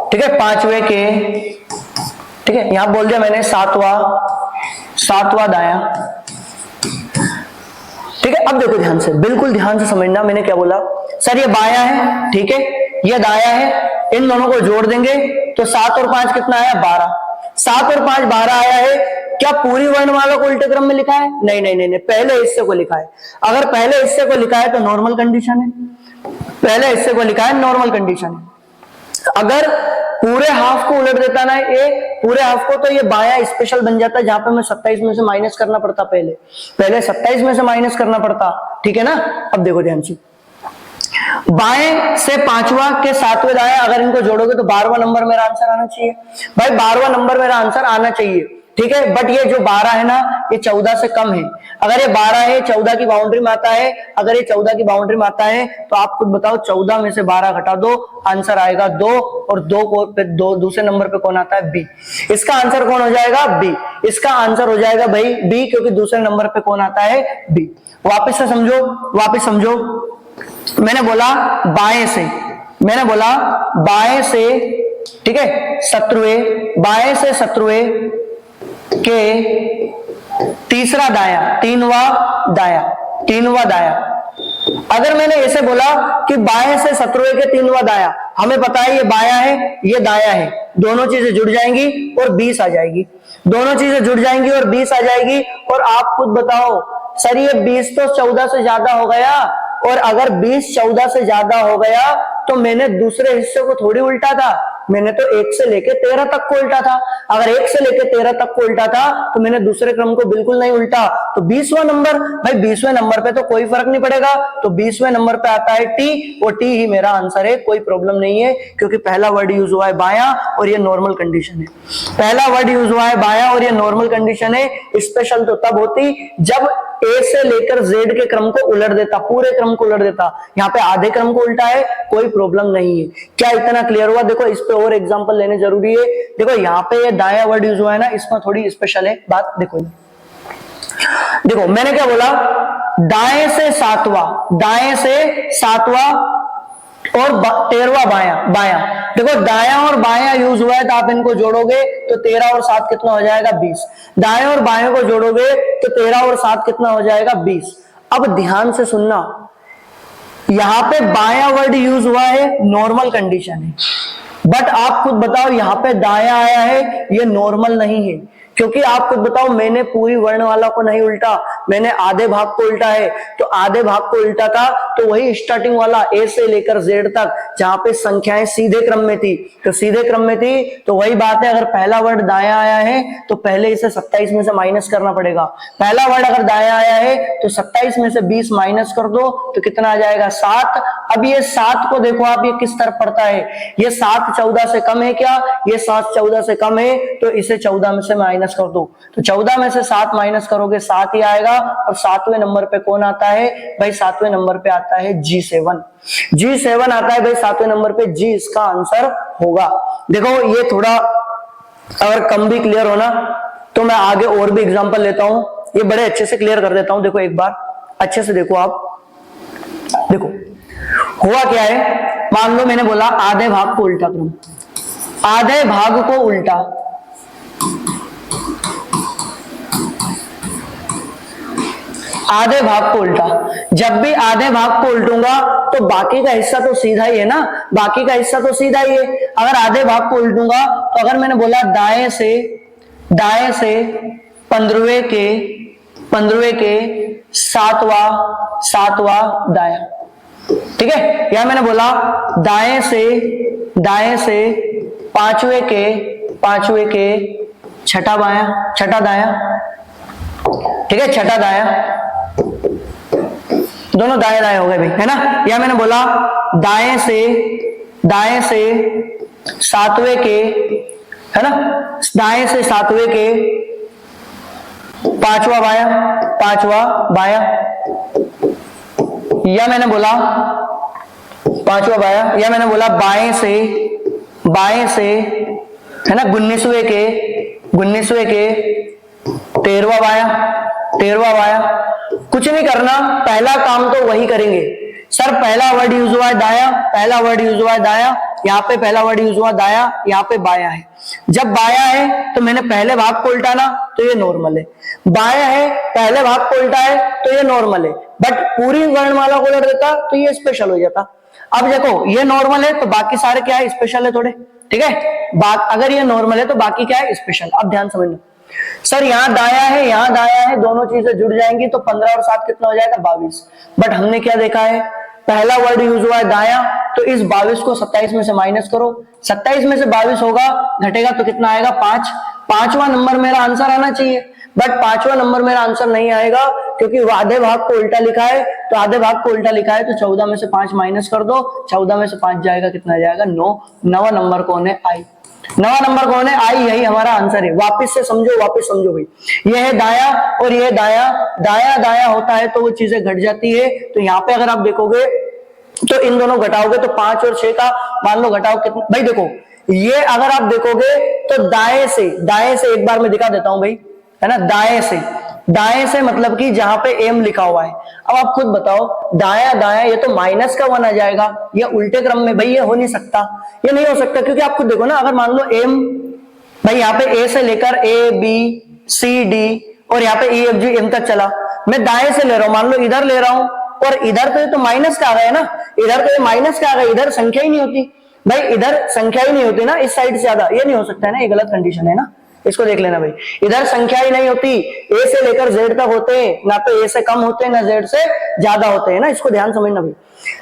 ठीक है, 5वें के, ठीक है, यहां बोल दिया मैंने 7वां दाया, ठीक है। अब देखो ध्यान से, बिल्कुल ध्यान से समझना, मैंने क्या बोला सर, ये बाया है, ठीक है, ये दाया है, इन दोनों को जोड़ देंगे तो 7 और 5 कितना आया? 12। 7 और 5 12 आया है। क्या पूरी वर्णमाला को उल्टे क्रम में लिखा है? नहीं, पहले हिस्से को लिखा है। अगर पहले हिस्से को लिखा है तो नॉर्मल कंडीशन है, पहले हिस्से को लिखा है, नॉर्मल कंडीशन है। अगर पूरे हाफ को उलट देता ना ये पूरे हाफ को, तो ये बाया स्पेशल बन जाता, जहां पे मैं 27 में से माइनस करना पड़ता, पहले 27 में से माइनस करना पड़ता, ठीक है ना। अब देखो ध्यान से, बाएं से 5वां के 7वें दाएं, अगर इनको जोड़ोगे तो 12वां नंबर मेरा आंसर आना चाहिए भाई, 12वां नंबर मेरा आंसर आना चाहिए, ठीक है। बट ये जो 12 है ना, ये 14 से कम है। अगर ये 12 है, 14 की बाउंड्री में आता है, अगर ये 14 की बाउंड्री में आता है तो आप खुद बताओ, 14 में से 12 घटा दो, आंसर आएगा 2, और 2 को दूसरे नंबर पे कौन आता है? बी। इसका आंसर कौन हो जाएगा? बी। इसका आंसर हो जाएगा भाई बी, क्योंकि दूसरे नंबर पे कौन आता है? बी। वापिस समझो, मैंने बोला बाएं से, ठीक है, 17वें, बाएं से 17वें के तीसरा दाया, 3वां दाया। अगर मैंने ऐसे बोला कि बाएं से 17वें के 3वां दाया, हमें पता है ये बाया है, ये दाया है, दोनों चीजें जुड़ जाएंगी और 20 आ जाएगी, दोनों चीजें जुड़ जाएंगी और 20 आ जाएगी। और आप खुद बताओ सर, ये 20 तो 14 से ज्यादा हो गया, और अगर 20 14 से ज्यादा हो गया तो मैंने दूसरे हिस्से को थोड़ी उल्टा था, मैंने तो 1 से लेके 13 तक को उल्टा था। अगर 1 से लेके 13 तक को उल्टा था तो मैंने दूसरे क्रम को बिल्कुल नहीं उल्टा। तो 20वां नंबर, भाई 20वें नंबर पे तो कोई फर्क नहीं पड़ेगा, तो 20वें नंबर पे आता है टी, और टी ही मेरा आंसर है, कोई प्रॉब्लम नहीं है, क्योंकि पहला वर्ड यूज हुआ है बाया और ये नॉर्मल कंडीशन है। पहला वर्ड यूज हुआ है बाया और ये नॉर्मल कंडीशन है। स्पेशल तो तब होती जब ए से लेकर जेड के क्रम को उलट देता, पूरे क्रम को उलट देता। यहाँ पे आधे क्रम को उल्टा है, कोई प्रॉब्लम नहीं है। क्या इतना क्लियर हुआ? देखो इस पे और एग्जांपल लेने जरूरी है। देखो यहाँ पे ये दाया वर्ड यूज हुआ है ना, इसमें थोड़ी स्पेशल है बात। देखो मैंने क्या बोला, दाएं से सातवां, दाएं से सातवां और 13वां बाया, बाया। देखो दाया और बाया यूज हुआ है तो आप इनको जोड़ोगे तो 13 और 7 कितना हो जाएगा 20। दाएं और बाएं को जोड़ोगे तो 13 और 7 कितना हो जाएगा 20। अब ध्यान से सुनना, यहां पे बाया वर्ड यूज हुआ है, नॉर्मल कंडीशन है, बट आप खुद बताओ यहां पे दाया आया है, ये नॉर्मल नहीं है, क्योंकि आप खुद बताओ मैंने पूरी वर्णमाला को नहीं उल्टा, मैंने आधे भाग को उल्टा है। तो आधे भाग को उल्टा था तो वही स्टार्टिंग वाला ए से लेकर जेड तक, जहां पे संख्याएं सीधे क्रम में थी, तो सीधे क्रम में थी तो वही बात है। अगर पहला वर्ड दाया आया है तो पहले इसे 27 में से माइनस करना पड़ेगा। पहला वर्ड अगर दाया आया है तो 27 में से 20 माइनस कर दो तो कितना आ जाएगा 7। अब ये 7 को देखो आप, ये किस तरफ पड़ता है, ये 7 14 से कम है क्या? ये 7 14 से कम है, तो इसे 14 में से माइनस कर दो, तो 14 में से 7 माइनस करोगे 7 ही आएगा। और 7वें नंबर पे कौन आता है भाई? 7वें नंबर पे आता है G7। G7 आता है भाई 7वें नंबर पे, G इसका आंसर होगा। देखो ये थोड़ा अगर कम भी क्लियर होना तो मैं आगे और भी एग्जांपल लेता हूं, ये बड़े अच्छे से क्लियर कर देता हूं। देखो एक बार अच्छे से देखो आप, देखो हुआ क्या है, मान लो मैंने बोला आधे भाग को उल्टा क्रम, आधे भाग को उल्टा, आधे भाग को उल्टा। जब भी आधे भाग को उल्टूंगा तो बाकी का हिस्सा तो सीधा ही है ना, बाकी का हिस्सा तो सीधा ही है। अगर आधे भाग को उल्टूंगा तो अगर मैंने बोला दाएं से 15वें के 7वां दाया, ठीक है। या मैंने बोला दाएं से 5वें के छठा दाया, ठीक है, छठा दाया, दोनों दाएं दाएं हो गए भाई, है ना। या मैंने बोला दाएं से 7वें के, है ना, दाएं से 7वें के 5वां बाया, या मैंने बोला 5वां बाया, या मैंने बोला बाएं से, है ना, 19वें के 13वां बाया। कुछ नहीं करना, पहला काम तो वही करेंगे। सर पहला वर्ड यूज हुआ है दाया, पहला वर्ड यूज हुआ है दाया, यहाँ पे पहला वर्ड यूज हुआ दाया, यहाँ पे बाया है। जब बाया है तो मैंने पहले भाग को उल्टा ना, तो ये नॉर्मल है। बाया है, पहले भाग को उल्टा है तो ये नॉर्मल है, बट पूरी वर्णमाला को उलट देता तो ये स्पेशल हो जाता। अब देखो ये नॉर्मल है तो बाकी सारे क्या है, स्पेशल है थोड़े, ठीक है। बात अगर ये नॉर्मल है तो बाकी क्या है, स्पेशल। अब ध्यान समझना, सर यहाँ दाया है, यहाँ दाया है, दोनों चीजें जुड़ जाएंगी तो 15 और 7 कितना हो जाएगा 22। बट हमने क्या देखा है, पहला वर्ड यूज हुआ है दाया, तो इस 22 को 27 में से माइनस करो, 27 में से 22 होगा, घटेगा तो कितना आएगा 5। 5वां नंबर मेरा आंसर आना चाहिए, बट 5वां नंबर मेरा आंसर नहीं आएगा, क्योंकि आधे भाग को उल्टा लिखा है। तो आधे भाग को उल्टा लिखा है तो 14 में से 5 माइनस कर दो, 14 में से 5 जाएगा, कितना जाएगा 9। 9वां नंबर कौन है, आई। 9वां नंबर कौन है, आई, यही हमारा आंसर है। वापस समझो भाई, ये है दाया और ये दाया, दाया होता है तो वो चीजें घट जाती है। तो यहाँ पे अगर आप देखोगे तो इन दोनों घटाओगे तो 5 और 6 का मान लो घटाओ कितना, भाई देखो ये अगर आप देखोगे तो दाएं से एक बार मैं दिखा देता हूं भाई, है ना, दाएं से मतलब कि जहां पे एम लिखा हुआ है। अब आप खुद बताओ, दाया ये तो माइनस का 1 आ जाएगा, ये उल्टे क्रम में, भाई ये हो नहीं सकता, ये नहीं हो सकता, क्योंकि आप खुद देखो ना, अगर मान लो एम, भाई यहाँ पे ए से लेकर ए बी सी डी और यहाँ पे ई एफ जी एम तक चला, मैं दाएं से ले रहा हूं, मान लो इधर ले रहा हूं, और इधर तो ये तो माइनस का आ गया ना, इधर तो ये माइनस का आ गया, इधर संख्या ही नहीं होती भाई, इधर संख्या ही नहीं होती ना, इस साइड से ज्यादा, ये नहीं हो सकता है ना, ये गलत कंडीशन है ना, इसको देख लेना भाई। इधर संख्या ही नहीं होती, ए से लेकर जेड तक होते हैं, ना तो ए से कम होते हैं ना जेड से ज्यादा होते हैं ना, इसको ध्यान समझना भाई।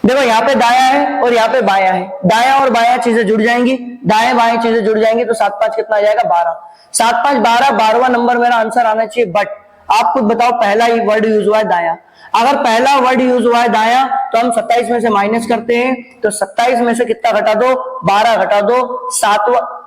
देखो यहाँ पे दाया है और यहाँ पे बाया है, दाया और बाया चीजें जुड़ जाएंगी, दाएं बाएं चीजें जुड़ जाएंगी, तो 7 5 कितना आ जाएगा 12, 7 5 12, 12वां नंबर मेरा आंसर आना चाहिए। बट आप खुद बताओ, पहला ही वर्ड यूज हुआ है दाया, अगर पहला वर्ड यूज हुआ है दाया तो हम 27 में से माइनस करते हैं, तो 27 में से कितना घटा दो, 12 घटा दो,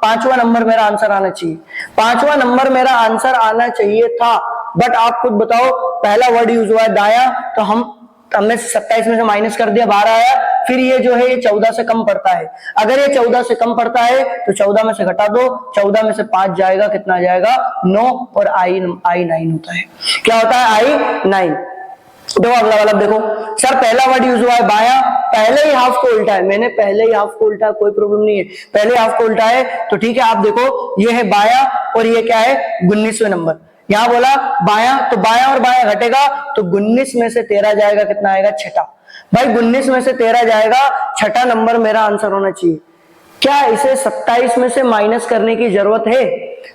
5वां नंबर मेरा आंसर आना चाहिए, 5वां नंबर मेरा आंसर आना चाहिए था। बट आप खुद बताओ, पहला वर्ड यूज हुआ है दाया, तो हमने 27 में से माइनस कर दिया, 12 आया, फिर ये जो है ये 14 से कम पड़ता है, अगर ये 14 से कम पड़ता है तो 14 में से घटा दो, 14 में से 5 जाएगा, कितना आ जाएगा 9, और आई 9 होता है, क्या होता है आई 9। देखो अगला वाला देखो, सर पहला वर्ड यूज हुआ है बाया, पहले ही हाफ को उल्टा है, मैंने पहले ही हाफ को उल्टा, कोई प्रॉब्लम नहीं है, पहले हाफ को उल्टा है तो ठीक है। आप देखो ये है बाया और ये क्या है 19वें नंबर, यहां बोला बाया, तो बाया और बाया घटेगा तो 19 में से 13 जाएगा, कितना आएगा 6, भाई 19 में से 13 जाएगा, 6 नंबर मेरा आंसर होना चाहिए। क्या इसे 27 में से माइनस करने की जरूरत है?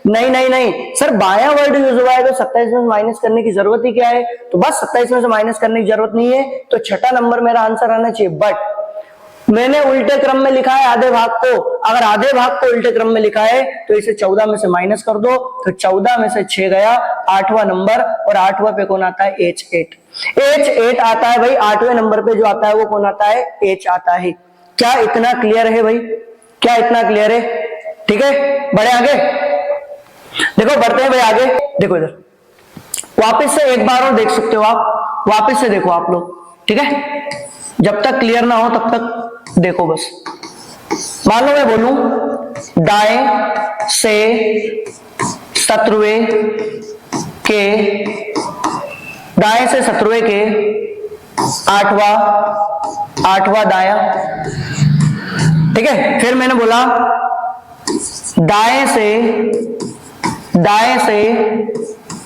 नहीं नहीं नहीं सर, बाया वर्ड यूज हुआ है तो 27 में से माइनस करने की जरूरत ही क्या है, तो बस 27 में से माइनस करने की जरूरत नहीं है, तो 6 नंबर मेरा आंसर आना चाहिए। बट मैंने उल्टे क्रम में लिखा है आधे भाग को, अगर आधे भाग को उल्टे क्रम में लिखा है तो इसे 14 में से माइनस कर दो, तो 14 में से 6 गया, 8वां नंबर, और 8वां पे कौन आता है H8, H8 आता है भाई, 8वें नंबर पे जो आता है वो कौन आता है H आता है। क्या इतना क्लियर है भाई, क्या इतना क्लियर है? ठीक है, बढ़े आगे, देखो बढ़ते हैं भाई आगे, देखो इधर वापस से एक बार और देख सकते हो आप, वापस से देखो आप लोग, ठीक है, जब तक क्लियर ना हो तब तक देखो बस। मान लो मैं बोलूं दाएं से शत्रुए के, दाएं से शत्रुए के 8वां दाया, ठीक है। फिर मैंने बोला दाएं से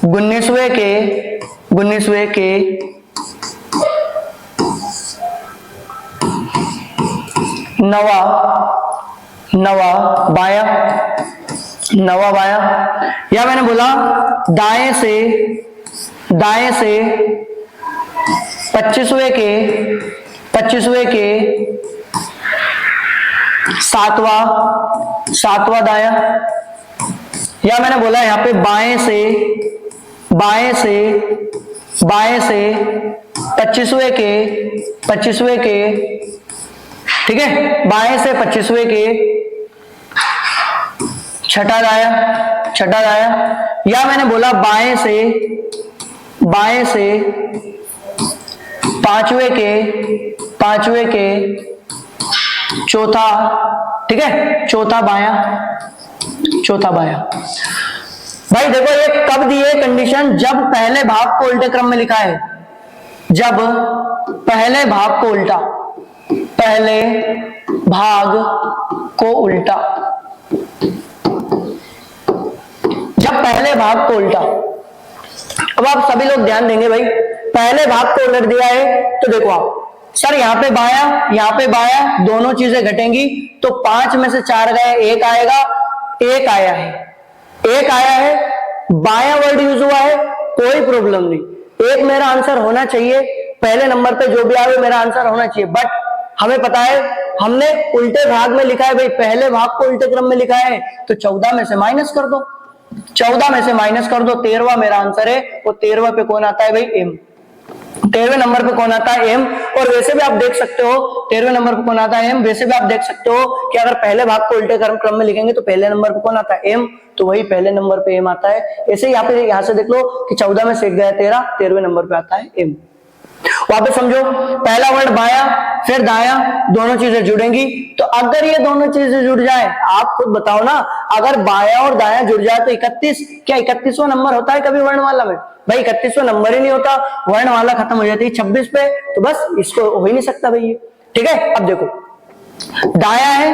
19वें के 9वां बाया, या मैंने बोला दाएं से 25वें के 7वां दाया, या मैंने बोला यहाँ पे बाएं से 25वें के, ठीक है, बाएं से 25वें के 6ठा दाया, या मैंने बोला बाएं से 5वें के चौथा, ठीक है, चौथा बाया। भाई देखो ये कब दी है कंडीशन, जब पहले भाग को उल्टे क्रम में लिखा है, जब पहले भाग को उल्टा, जब पहले भाग को उल्टा। अब आप सभी लोग ध्यान देंगे भाई, पहले भाग को उलट दिया है तो देखो आप, सर यहाँ पे बाया, दोनों चीजें घटेंगी, तो 5 में से 4 गए, 1 आएगा, 1 आया है, बाया वर्ड यूज हुआ है, कोई प्रॉब्लम नहीं, 1 मेरा आंसर होना चाहिए, पहले नंबर पे जो भी आए मेरा आंसर होना चाहिए। बट हमें पता है हमने उल्टे भाग में लिखा है भाई, पहले भाग को उल्टे क्रम में लिखा है, तो 14 में से माइनस कर दो, 13वां मेरा आंसर है, और 13वां पे कौन आता है भाई M, 13वें नंबर पे कौन आता है M। और वैसे भी आप देख सकते हो 13वें नंबर पे कौन आता है M, वैसे भी आप देख सकते हो कि अगर पहले भाग को उल्टे क्रम में लिखेंगे तो पहले नंबर पे कौन आता है M, तो वही पहले नंबर पे M आता है। ऐसे ही यहाँ से देख लो कि 14 में से 1 गया 13, 13वें नंबर पे आता है M। वापस समझो, पहला वर्ड बाया फिर दाया, दोनों चीजें जुड़ेंगी, तो अगर ये दोनों चीजें जुड़ जाए, आप खुद बताओ ना, अगर बाया और दाया जुड़ जाए तो 31, क्या 31वां नंबर होता है कभी वर्णमाला में? भाई 31वां नंबर ही नहीं होता, वर्णमाला खत्म हो जाती है 26 पे, तो बस इसको हो ही नहीं सकता भाई ये, ठीक है। अब देखो दाया है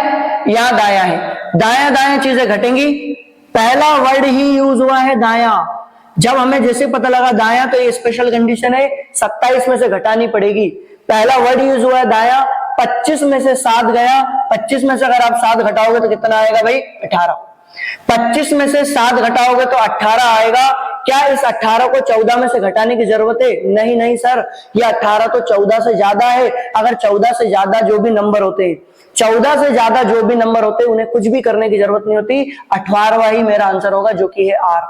या दाया है, दाया चीजें घटेंगी, पहला वर्ड ही यूज हुआ है दाया, जब हमें जैसे पता लगा दाया तो ये स्पेशल कंडीशन है, 27 में से घटानी पड़ेगी, पहला वर्ड यूज हुआ है दाया, 25 में से 7 गया, 25 में से अगर आप 7 घटाओगे तो कितना आएगा भाई 18, 25 में से 7 घटाओगे तो 18 आएगा, क्या इस 18 को 14 में से घटाने की जरूरत है? नहीं नहीं सर, ये 18 तो 14 से ज्यादा है। अगर 14 से ज्यादा जो भी नंबर होते हैं, 14 से ज्यादा जो भी नंबर होते हैं उन्हें कुछ भी करने की जरूरत नहीं होती। 18वां ही मेरा आंसर होगा जो कि है आर।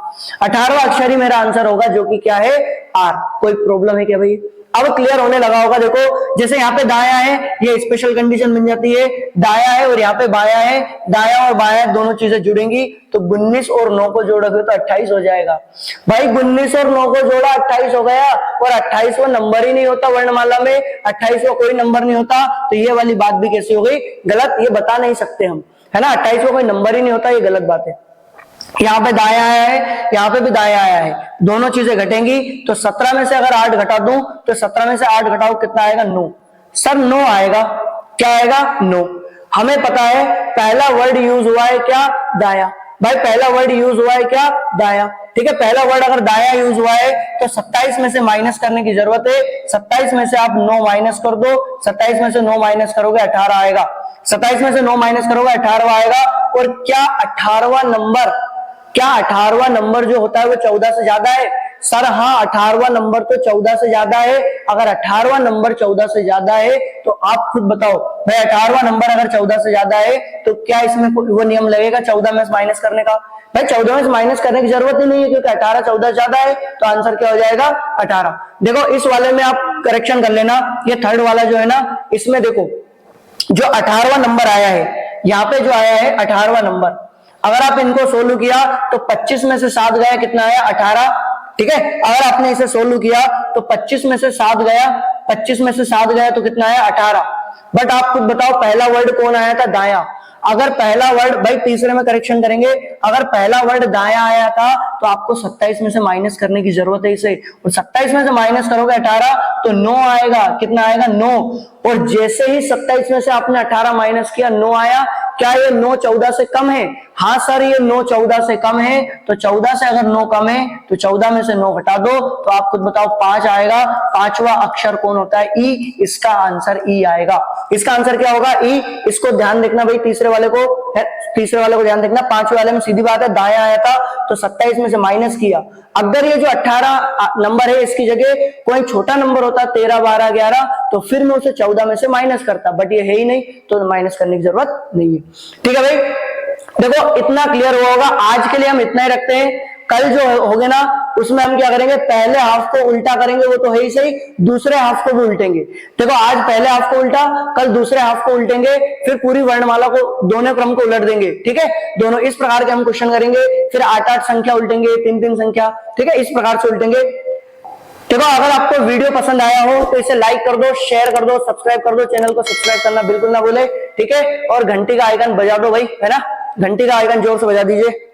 18वां अक्षर ही मेरा आंसर होगा जो कि क्या है? आर। कोई प्रॉब्लम है क्या भाई? अब क्लियर होने लगा होगा। देखो जैसे यहाँ पे दाया है, ये स्पेशल कंडीशन बन जाती है। दाया है और यहाँ पे बाया है, दाया और बाया दोनों चीजें जुड़ेंगी तो 19 और 9 को जोड़ोगे तो 28 हो जाएगा। भाई 19 और 9 को जोड़ा 28 हो गया, और 28 वो नंबर ही नहीं होता वर्णमाला में, 28 को कोई नंबर नहीं होता। तो ये वाली बात भी कैसी हो गई? गलत। ये बता नहीं सकते हम, है ना, 28 को कोई नंबर ही नहीं होता, ये गलत बात है। यहाँ पे दाया आया है, यहाँ पे भी दाया आया है, दोनों चीजें घटेंगी तो 17 में से अगर 8 घटा दूं तो 17 में से 8 घटाओ कितना आएगा? 9। सर 9 आएगा। क्या आएगा? 9। हमें पता है पहला वर्ड यूज हुआ है क्या? दाया। भाई पहला वर्ड यूज हुआ है क्या? दाया। ठीक है, पहला वर्ड अगर दाया यूज हुआ है तो 27 में से माइनस करने की जरूरत है। 27 में से आप 9 माइनस कर दो, 27 में से 9 माइनस करोगे 18 आएगा। 27 में से 9 माइनस करोगे 18 आएगा। और क्या 18वां नंबर, क्या 18वां नंबर जो होता है वो 14 से ज्यादा है? सर हाँ, 18वां नंबर तो 14 से ज्यादा है। अगर 18वां नंबर 14 से ज्यादा है तो आप खुद बताओ भाई, 18वां नंबर अगर 14 से ज्यादा है तो क्या इसमें वो नियम लगेगा 14 में से माइनस करने का? भाई 14 में से माइनस करने की जरूरत ही नहीं है, क्योंकि 18 14 ज्यादा है तो आंसर क्या हो जाएगा? 18। देखो इस वाले में आप करेक्शन कर लेना, ये थर्ड वाला जो है ना, इसमें देखो जो 18वां नंबर आया है, यहाँ पे जो आया है 18वां नंबर, अगर आप इनको सोल्व किया तो 25 में से 7 गया, कितना आया? 18। ठीक है, अगर आपने इसे सोल्व किया तो 25 में से 7 गया, 25 में से 7 गया तो कितना आया? 18। बट आप खुद बताओ पहला वर्ड कौन आया था? दाया। अगर पहला वर्ड, भाई तीसरे में करेक्शन करेंगे, अगर पहला वर्ड दाया आया था तो आपको 27 में से माइनस करने की जरूरत है इसे, और 27 में से माइनस करोगे 18 तो 9 आएगा। कितना आएगा? 9। और जैसे ही 27 में से आपने 18 माइनस किया, 9 आया। क्या ये 9 14 से कम है? हाँ सर, ये 9 14 से कम है। तो 14 से अगर 9 कम है तो 14 में से 9 घटा दो तो आप खुद बताओ 5 आएगा। 5वां अक्षर कौन होता है? ई। इसका आंसर ई आएगा। इसका आंसर क्या होगा? ई। इसको ध्यान देखना भाई, तीसरे वाले को ध्यान देखना। 5वें वाले में सीधी बात है, दाया आया था तो 27 में से माइनस किया। अगर ये जो 18 नंबर है इसकी जगह कोई छोटा नंबर होता, 13 12 11, तो फिर मैं उसे 14 में से माइनस करता, बट ये है ही नहीं तो माइनस करने की जरूरत नहीं है। ठीक है भाई, देखो इतना क्लियर हुआ होगा। आज के लिए हम इतना ही रखते हैं। कल जो होगे ना उसमें हम क्या करेंगे, पहले हाफ को उल्टा करेंगे, वो तो है ही सही, दूसरे हाफ को भी उल्टेंगे। देखो आज पहले हाफ को उल्टा, कल दूसरे हाफ को उल्टेंगे, फिर पूरी वर्णमाला को, दोनों क्रम को उलट देंगे। ठीक है, दोनों इस प्रकार के हम क्वेश्चन करेंगे। फिर 8-8 संख्या उल्टेंगे, 3-3 संख्या। ठीक है, इस प्रकार से उल्टेंगे। देखो अगर आपको वीडियो पसंद आया हो तो इसे लाइक कर दो, शेयर कर दो, सब्सक्राइब कर दो। चैनल को सब्सक्राइब करना बिल्कुल ना भूले। ठीक है, और घंटी का आइकन बजा दो भाई, है ना, घंटी का आइकन जोर से बजा दीजिए।